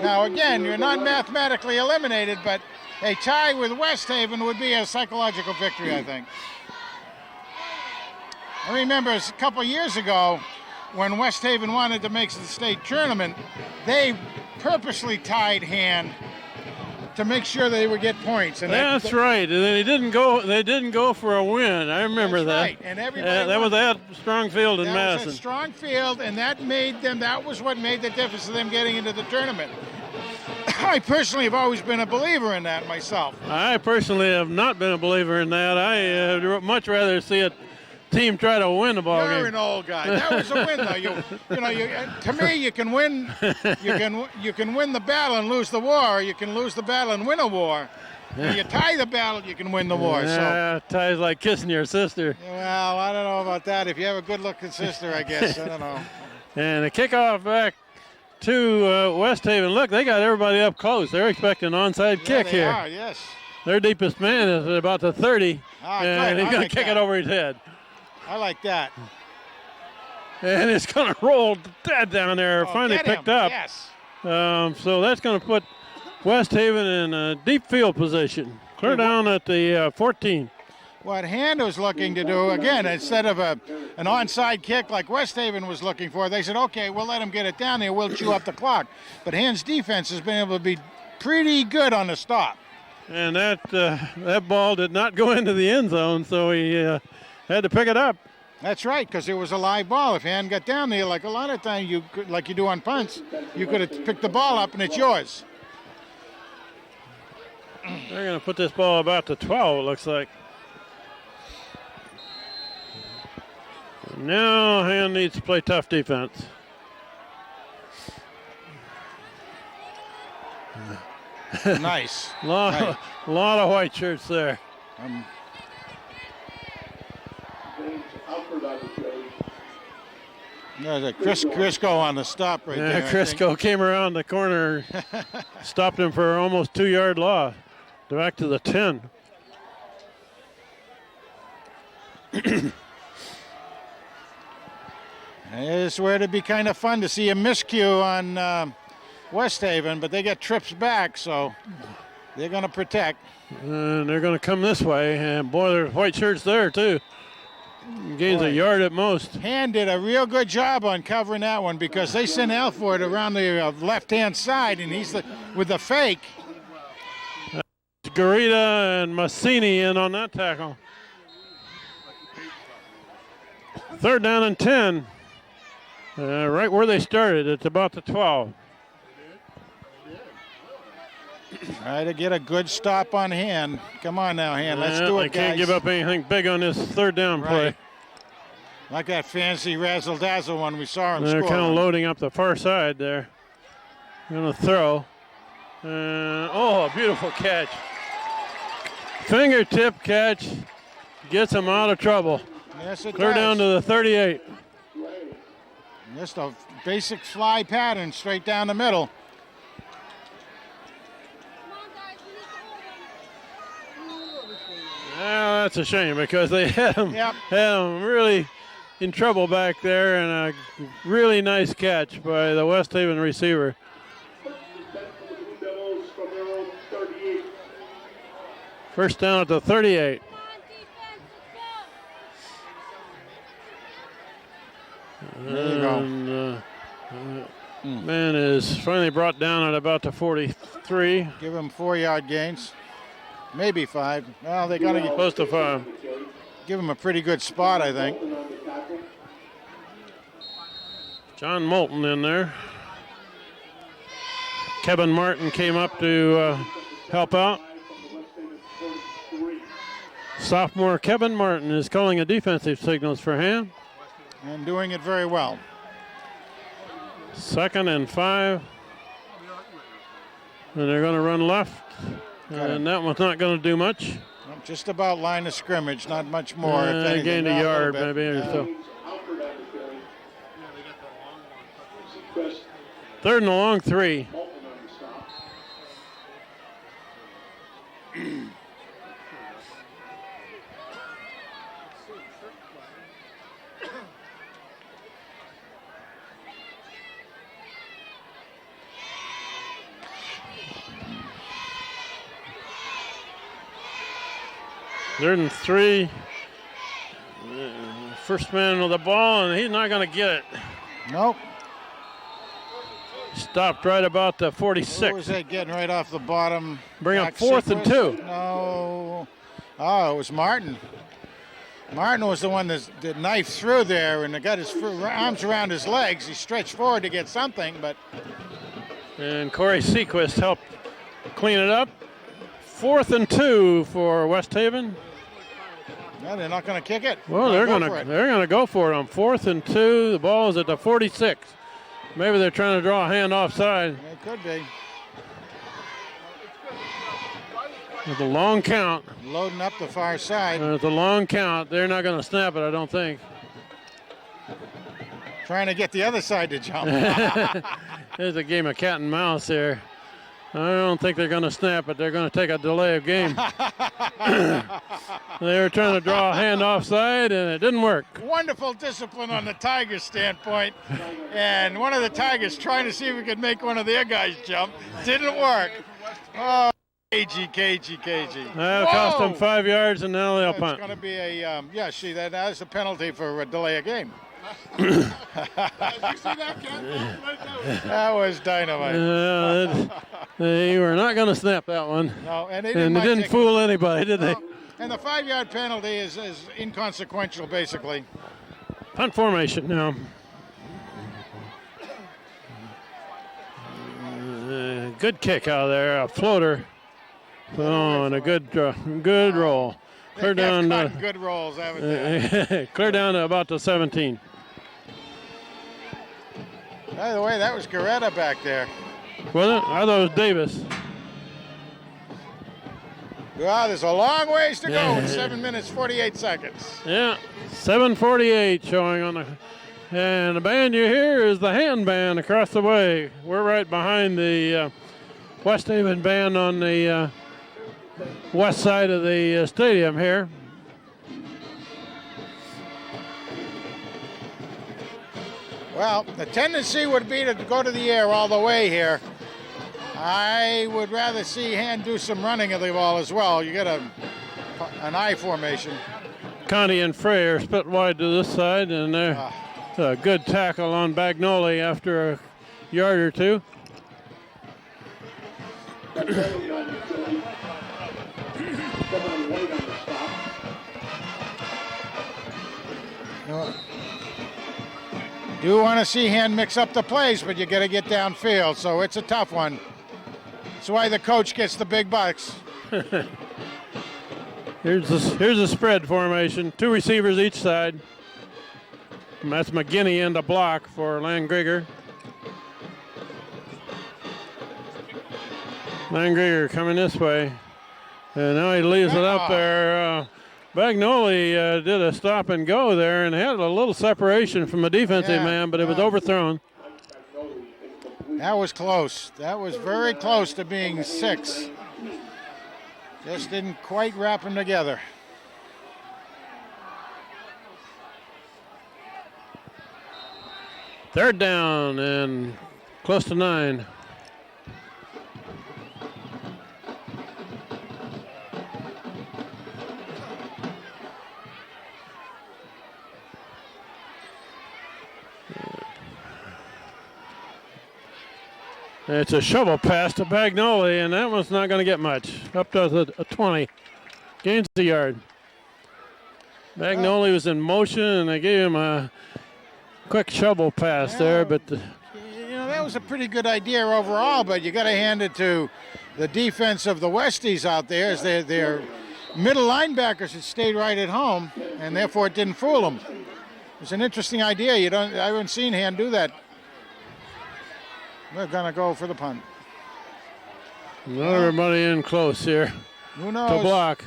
Now, again, you're not mathematically eliminated, but a tie with West Haven would be a psychological victory, I think. I remember a couple years ago when West Haven wanted to make the state tournament, they purposely tied Hand to make sure they would get points. And That's right. And they didn't go for a win. I remember That's that. right. And everybody that was at Strong Field in that Madison. was a strong field, and that was what made the difference of them getting into the tournament. I personally have always been a believer in that myself. I personally have not been a believer in that. I much rather see a team try to win the ball You're game. an old guy. That was a win, though. To me, you can win. You can win the battle and lose the war. You can lose the battle and win a war. When you tie the battle, you can win the war. So, ties like kissing your sister. well, I don't know about that. If you have a good-looking sister, I guess. I don't know. And a kickoff back to West Haven. Look, they got everybody up close. They're expecting an onside kick they here. Are, yes. Their deepest man is at about the 30, and he's going to kick it over his head. I like that. And it's going to roll dead down there. Finally picked up. Yes. So that's going to put West Haven in a deep field position. Clear down at the 14. What Hand was looking to do, again, instead of an onside kick like West Haven was looking for, they said, okay, we'll let him get it down there. We'll chew up the clock. But Hand's defense has been able to be pretty good on the stop. And that ball did not go into the end zone, so he had to pick it up. That's right, because it was a live ball. If Hand got down there, like a lot of times you could, like you do on punts, you could have picked the ball up and it's yours. They're going to put this ball about to 12, it looks like. Now Hand needs to play tough defense. Nice. lot of white shirts there. Alford on the play. There's a Crisco on the stop right there. Crisco came around the corner, stopped him for almost 2-yard loss. Back to the 10. It's where it'd be kind of fun to see a miscue on West Haven, but they get trips back, so they're going to protect. And they're going to come this way, and boy, there's white shirts there too. Gains a yard at most. Hand did a real good job on covering that one because they sent Alford around the left-hand side, and he's with the fake. Garita and Massini in on that tackle. 3rd down and 10. Right where they started. It's about the 12. Try to get a good stop on Hand. Come on now, Hand. Let's do it, They can't give up anything big on this 3rd down play. Like that fancy razzle-dazzle one we saw him They're score kind of on. loading up the far side there. Going to throw. A beautiful catch. Fingertip catch. Gets him out of trouble. Yes, it Clear does. down to the 38. Just a basic fly pattern straight down the middle. Well, that's a shame because they had him really in trouble back there, and a really nice catch by the West Haven receiver. First down at the 38. There you go. Man is finally brought down at about the 43. Give him 4-yard gains. Maybe 5. Well, they got to Close to 5. give him a pretty good spot, I think. John Moulton in there. Kevin Martin came up to help out. Sophomore Kevin Martin is calling a defensive signals for Hand. And doing it very well. 2nd and 5. And they're going to run left. And that one's not going to do much. Just about line of scrimmage, not much more. If anything, gained a yard maybe or so. 3rd and a long 3. Third and 3. First man with the ball, and he's not going to get it. Nope. Stopped right about the 46. What was that getting right off the bottom? Bring up 4th and 2. No. Oh, it was Martin. Martin was the one that knifed through there and got his arms around his legs. He stretched forward to get something, but. And Corey Sequist helped clean it up. 4th and 2 for West Haven. No, they're not going to kick it. Well, they're going to go for it on 4th and 2. The ball is at the 46. Maybe they're trying to draw a hand offside. It could be. With a long count. Loading up the far side. It's a long count. They're not going to snap it, I don't think. Trying to get the other side to jump. There's a game of cat and mouse here. I don't think they're going to snap it. They're going to take a delay of game. They were trying to draw a hand offside, and it didn't work. Wonderful discipline on the Tigers' standpoint. And one of the Tigers trying to see if we could make one of their guys jump. Didn't work. Oh, cagey. That'll cost them 5 yards, and now they'll punt. It's going to be a, yeah, see, that's a penalty for a delay of game. That was dynamite. They were not going to snap that one. No, and they didn't fool anybody, did they? And the 5-yard penalty is inconsequential, basically. Punt formation now. Good kick out of there, a floater. Oh, and a good roll. Clear down. Good rolls, haven't they? Clear down to about the 17. By the way, that was Coretta back there. Was it? I thought it was Davis. Wow, there's a long ways to go in 7 minutes, 48 seconds. Yeah, 7:48 showing on the... And the band you hear is the hand band across the way. We're right behind the West Haven band on the west side of the stadium here. Well, the tendency would be to go to the air all the way here. I would rather see Hand do some running of the ball as well. You get an I formation. Conti and Frey are split wide to this side, and they're a good tackle on Bagnoli after a yard or two. Do want to see Hand mix up the plays, but you got to get downfield, so it's a tough one. That's why the coach gets the big bucks. Here's a spread formation, 2 receivers each side. And that's McGinney in the block for Landgrigger. Landgrigger coming this way. And now he leaves it up there. Bagnoli did a stop and go there and had a little separation from a defensive man, but it was overthrown. That was close. That was very close to being 6. Just didn't quite wrap them together. Third down and close to 9. It's a shovel pass to Bagnoli, and that one's not going to get much. Up to a 20. Gains the yard. Bagnoli was in motion, and they gave him a quick shovel pass there. But that was a pretty good idea overall, but you got to hand it to the defense of the Westies out there, as their middle linebackers had stayed right at home, and therefore it didn't fool them. It's an interesting idea. I haven't seen Hand do that. We're going to go for the punt. Everybody in close here. Who knows? To block.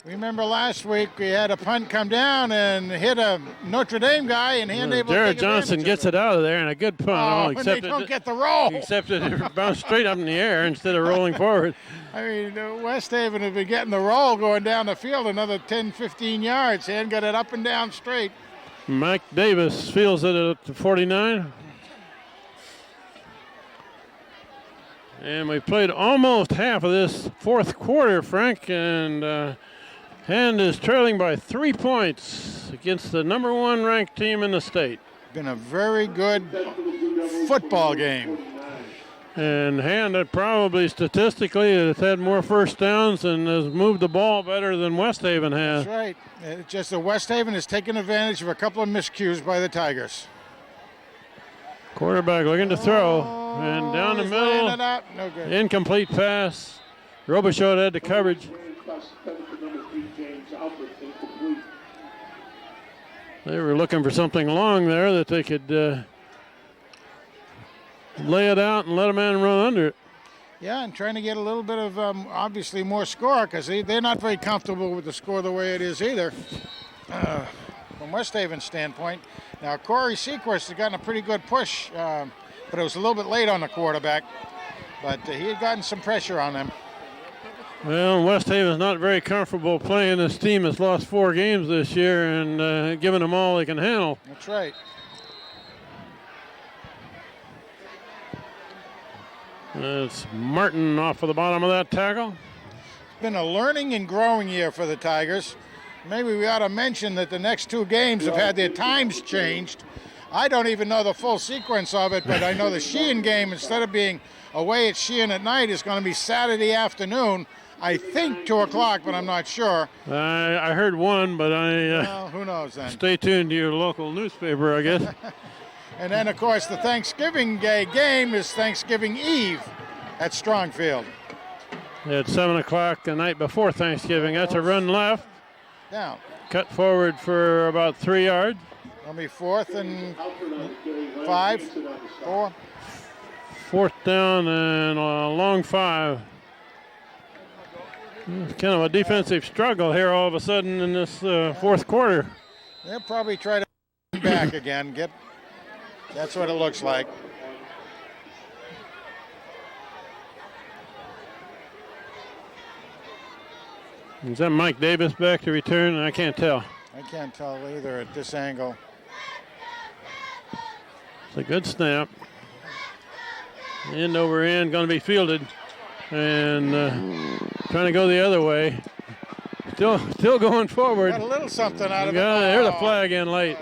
Remember last week we had a punt come down and hit a Notre Dame guy, and Hand able to Jared take Johnson gets it out of there, and a good punt. And they don't get the roll. Except it bounced straight up in the air instead of rolling forward. I mean, West Haven have been getting the roll going down the field another 10, 15 yards. Hand got it up and down straight. Mike Davis feels it at the 49. And we played almost half of this fourth quarter, Frank, and Hand is trailing by 3 points against the number 1 ranked team in the state. Been a very good football game. And Hand had probably statistically has had more first downs and has moved the ball better than West Haven has. That's right. It's just that West Haven has taken advantage of a couple of miscues by the Tigers. Quarterback looking to throw, and down the middle, no good. Incomplete pass. Robichaud had the coverage. They were looking for something long there that they could lay it out and let a man run under it. Yeah, and trying to get a little bit of, obviously, more score, because they're not very comfortable with the score the way it is either. From from West Haven's standpoint. Now, Corey Sequist has gotten a pretty good push, but it was a little bit late on the quarterback. But he had gotten some pressure on them. Well, West Haven's not very comfortable playing. This team has lost 4 games this year and giving them all they can handle. That's right. It's Martin off of the bottom of that tackle. It's been a learning and growing year for the Tigers. Maybe we ought to mention that the next 2 games have had their times changed. I don't even know the full sequence of it, but I know the Sheehan game, instead of being away at Sheehan at night, is going to be Saturday afternoon. I think 2 o'clock, but I'm not sure. I heard 1, but well, who knows then? Stay tuned to your local newspaper, I guess. And then, of course, the Thanksgiving Day game is Thanksgiving Eve at Strongfield. At 7 o'clock the night before Thanksgiving. That's a run left. Down. Cut forward for about 3 yards. It'll be 4th and 5, 4. 4th down and a long 5. It's kind of a defensive struggle here all of a sudden in this 4th quarter. They'll probably try to back again. That's what it looks like. Is that Mike Davis back to return? I can't tell. I can't tell either at this angle. It's a good snap. End over end, going to be fielded. And trying to go the other way. Still going forward. Got a little something out of it. There's a flag in late.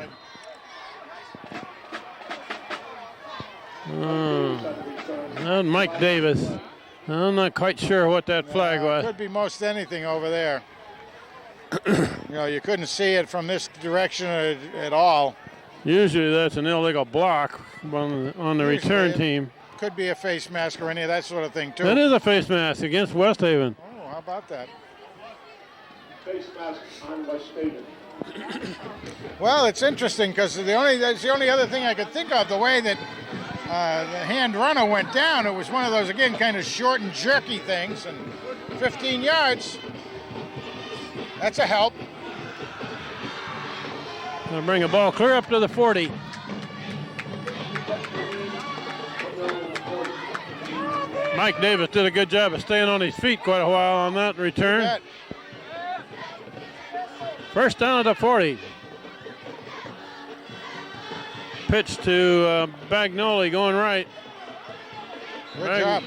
Mike Davis. I'm not quite sure what that flag was. Could be most anything over there. You couldn't see it from this direction at all. Usually that's an illegal block on the return team. Could be a face mask or any of that sort of thing, too. That is a face mask against West Haven. Oh, how about that? Face mask on West Haven. Well, it's interesting because that's the only other thing I could think of, the way that the hand runner went down. It was one of those, again, kind of short and jerky things. And 15 yards, that's a help. Gonna bring a ball clear up to the 40. Mike Davis did a good job of staying on his feet quite a while on that return. First down at the 40. Pitch to Bagnoli going right. Good job.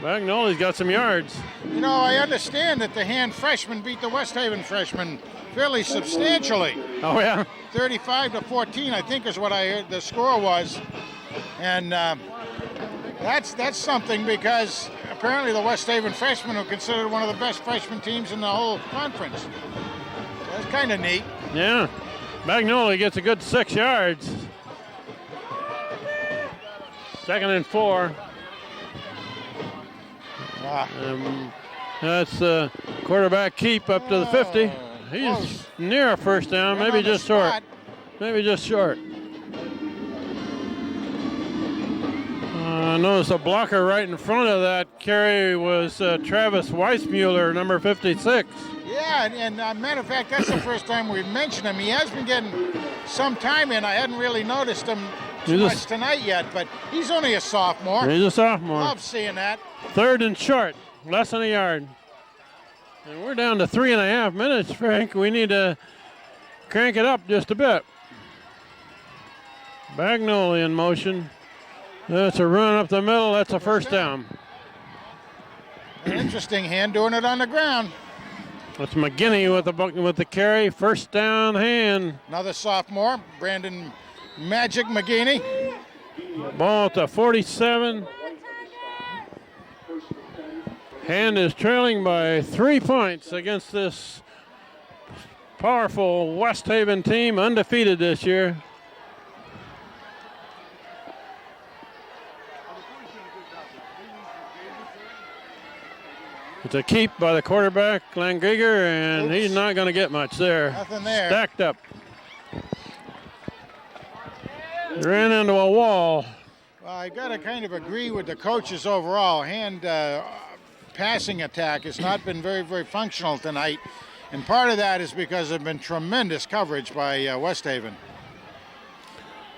Bagnoli's got some yards. I understand that the hand freshman beat the West Haven freshman fairly substantially. Oh, yeah? 35-14, I think, is what I heard the score was. And that's something, because apparently the West Haven freshmen are considered one of the best freshman teams in the whole conference. That's kind of neat. Yeah. Bagnoli gets a good 6 yards. 2nd and 4. That's quarterback keep up to the 50. He's near a first down, maybe just short. Maybe just short. Notice a blocker right in front of that carry was Travis Weissmuller, number 56. Yeah, and matter of fact, that's the first time we've mentioned him. He has been getting some time in. I hadn't really noticed him too much tonight yet, but he's only a sophomore. He's a sophomore. Love seeing that. 3rd and short, less than a yard. And we're down to 3.5 minutes, Frank. We need to crank it up just a bit. Bagnoli in motion. That's a run up the middle. That's a first down. An interesting hand doing it on the ground. That's McGinney with the carry. First down hand. Another sophomore, Brandon Magic McGinney. Ball to 47. Hand is trailing by 3 points against this powerful West Haven team, undefeated this year. It's a keep by the quarterback, Langriger, and he's not going to get much there. Nothing there. Stacked up. Ran into a wall. Well, I got to kind of agree with the coaches overall. Hand passing attack has not been very, very functional tonight. And part of that is because there's been tremendous coverage by West Haven.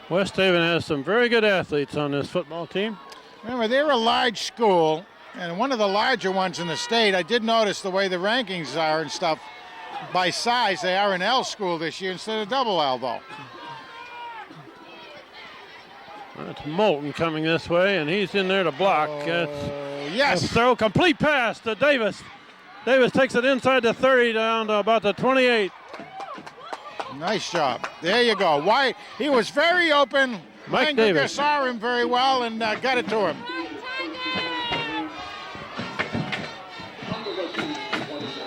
West Haven has some very good athletes on this football team. Remember, they're a large school, and one of the larger ones in the state. I did notice the way the rankings are and stuff. By size, they are an L school this year instead of double L, though. That's Moulton coming this way, and he's in there to block. Yes. A throw, complete pass to Davis. Davis takes it inside the 30 down to about the 28. Nice job. There you go. Why he was very open. Mike Langringer Davis saw him very well and got it to him.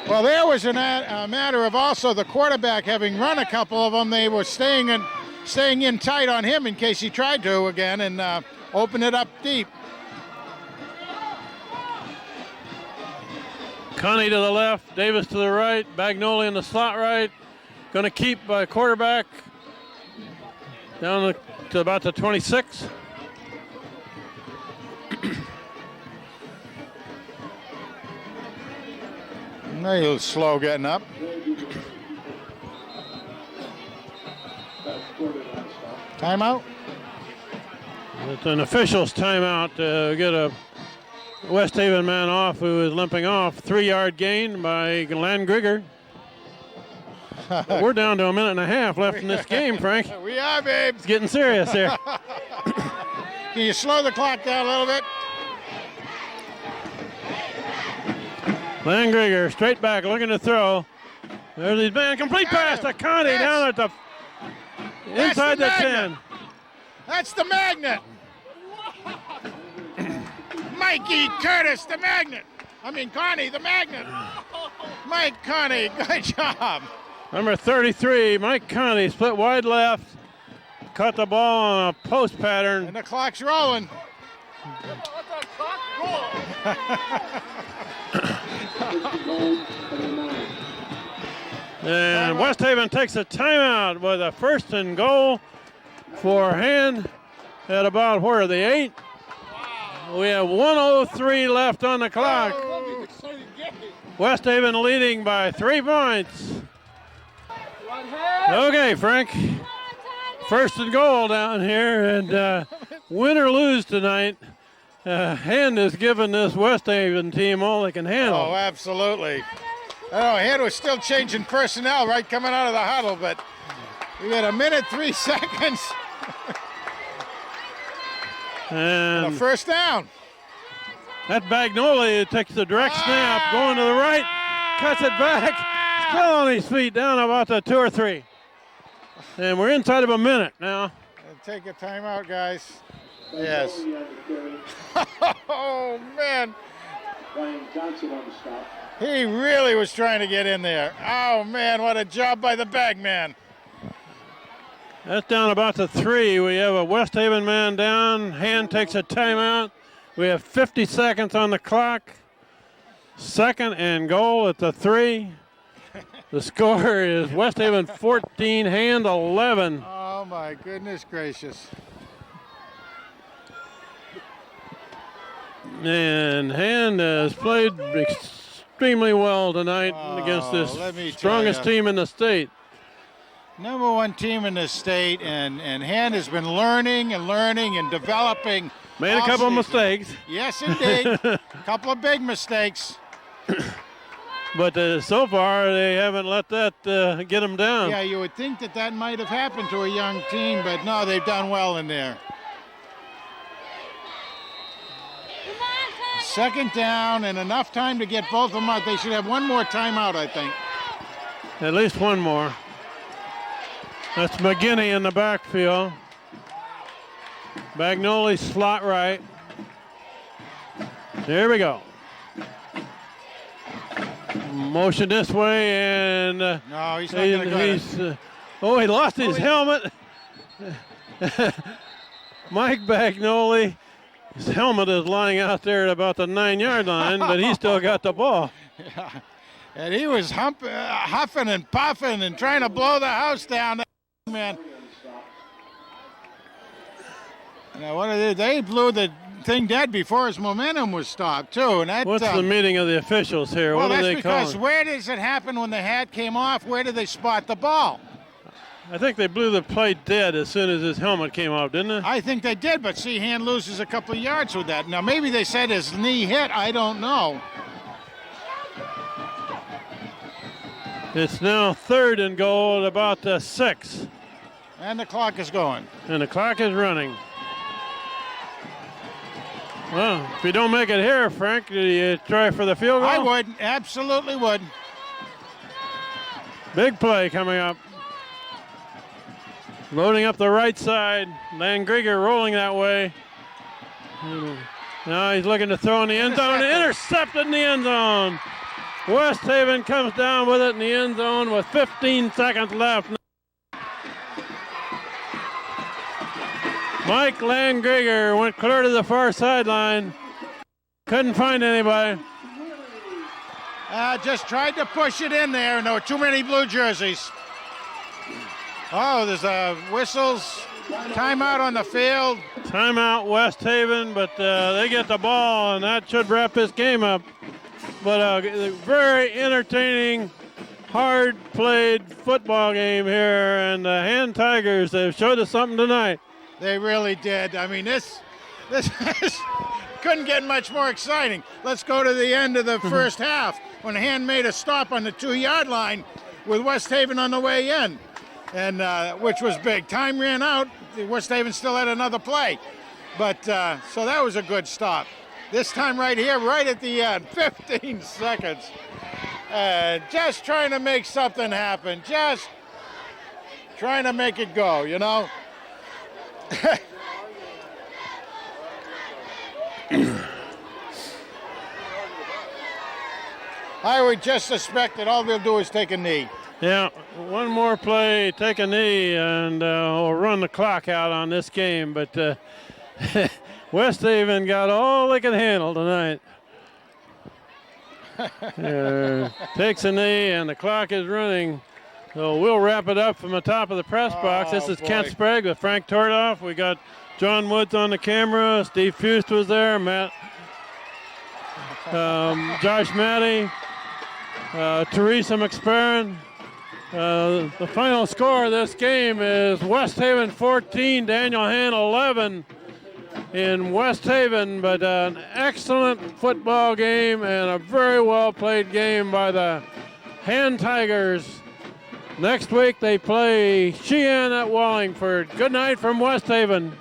Well, there was a matter of also the quarterback having run a couple of them. They were staying in tight on him in case he tried to again and open it up deep. Connie to the left, Davis to the right, Bagnoli in the slot right. Going to keep quarterback down to about the 26. A little slow getting up. Timeout? It's an official's timeout to get a West Haven man off who is limping off. 3-yard gain by Landgrigger. We're down to a minute and a half left in this game, Frank. We are, babe. It's getting serious here. Can you slow the clock down a little bit? Landgrigger straight back looking to throw. There's his man. Complete pass to Connie down at the inside the 10. That's the magnet. Mikey Curtis, the magnet. Connie, the magnet. Mike Connie, good job. Number 33, Mike Connie, split wide left. Caught the ball on a post pattern. And the clock's rolling. And West Haven takes a timeout with a 1st and goal for Hand at about, where are they, 8? We have 1:03 left on the clock. West Haven leading by 3 points. Okay, Frank. 1st and goal down here, and win or lose tonight, Hand has given this West Haven team all they can handle. Oh, absolutely. Hand was still changing personnel right coming out of the huddle, but we got a minute, 3 seconds. And a 1st down. That Bagnoli takes the direct snap, going to the right, cuts it back, still on his feet, down about the 2 or 3. And we're inside of a minute now. Take a timeout, guys. Yes. Oh, man. Ryan Johnson on the stop. He really was trying to get in there. Oh, man, what a job by the bag man. That's down about the 3. We have a West Haven man down. Hand takes a timeout. We have 50 seconds on the clock. 2nd and goal at the 3. The score is West Haven 14, Hand 11. Oh, my goodness gracious. And Hand has played extremely well tonight against this strongest team in the state. Number 1 team in the state, and Hand has been learning and developing. Made a couple of mistakes. Yes, indeed. A couple of big mistakes. But so far, they haven't let that get them down. Yeah, you would think that might have happened to a young team, but no, they've done well in there. 2nd down and enough time to get both of them out. They should have one more timeout, I think. At least one more. That's McGinney in the backfield. Bagnoli slot right. There we go. Motion this way, and no, he's not going to go. He lost his helmet. Mike Bagnoli, his helmet is lying out there at about the 9-yard line, but he still got the ball. Yeah. And he was huffing and puffing and trying to blow the house down, man. Now, what are they? They blew the thing dead before his momentum was stopped, too. And that, What's the meeting of the officials here? well, What are that's they because calling? where does it happen when the hat came off? Where did they spot the ball? I think they blew the play dead as soon as his helmet came off, didn't they? I think they did, but Seahan loses a couple of yards with that. Now, maybe they said his knee hit. I don't know. It's now 3rd and goal at about the 6. And the clock is going. And the clock is running. Well, if you don't make it here, Frank, do you try for the field goal? I would. Absolutely would. Big play coming up. Loading up the right side. Landgrieger rolling that way. Now he's looking to throw in the end zone. Intercepted in the end zone. West Haven comes down with it in the end zone with 15 seconds left. Mike Landgrieger went clear to the far sideline. Couldn't find anybody. Just tried to push it in there, and there were too many blue jerseys. Oh, there's whistles. Timeout on the field. Timeout West Haven, but they get the ball, and that should wrap this game up. But a very entertaining, hard-played football game here, and the Hand Tigers, they've showed us something tonight. They really did. I mean, this couldn't get much more exciting. Let's go to the end of the first half when Hand made a stop on the 2-yard line with West Haven on the way in, and which was big. Time ran out. West Haven still had another play, but so that was a good stop. This time right here, right at the end, 15 seconds. Just trying to make something happen. Just trying to make it go, you know? I would just suspect that all they'll do is take a knee. Yeah, one more play, take a knee, and we'll run the clock out on this game. But West Haven got all they could handle tonight. Takes a knee, and the clock is running. So we'll wrap it up from the top of the press box. This is Kent Sprague with Frank Tordoff. We got John Woods on the camera. Steve Fust was there. Josh Matty. Teresa McSparron. The final score of this game is West Haven 14, Daniel Han 11 in West Haven, but an excellent football game and a very well played game by the Hand Tigers. Next week they play Sheehan at Wallingford. Good night from West Haven.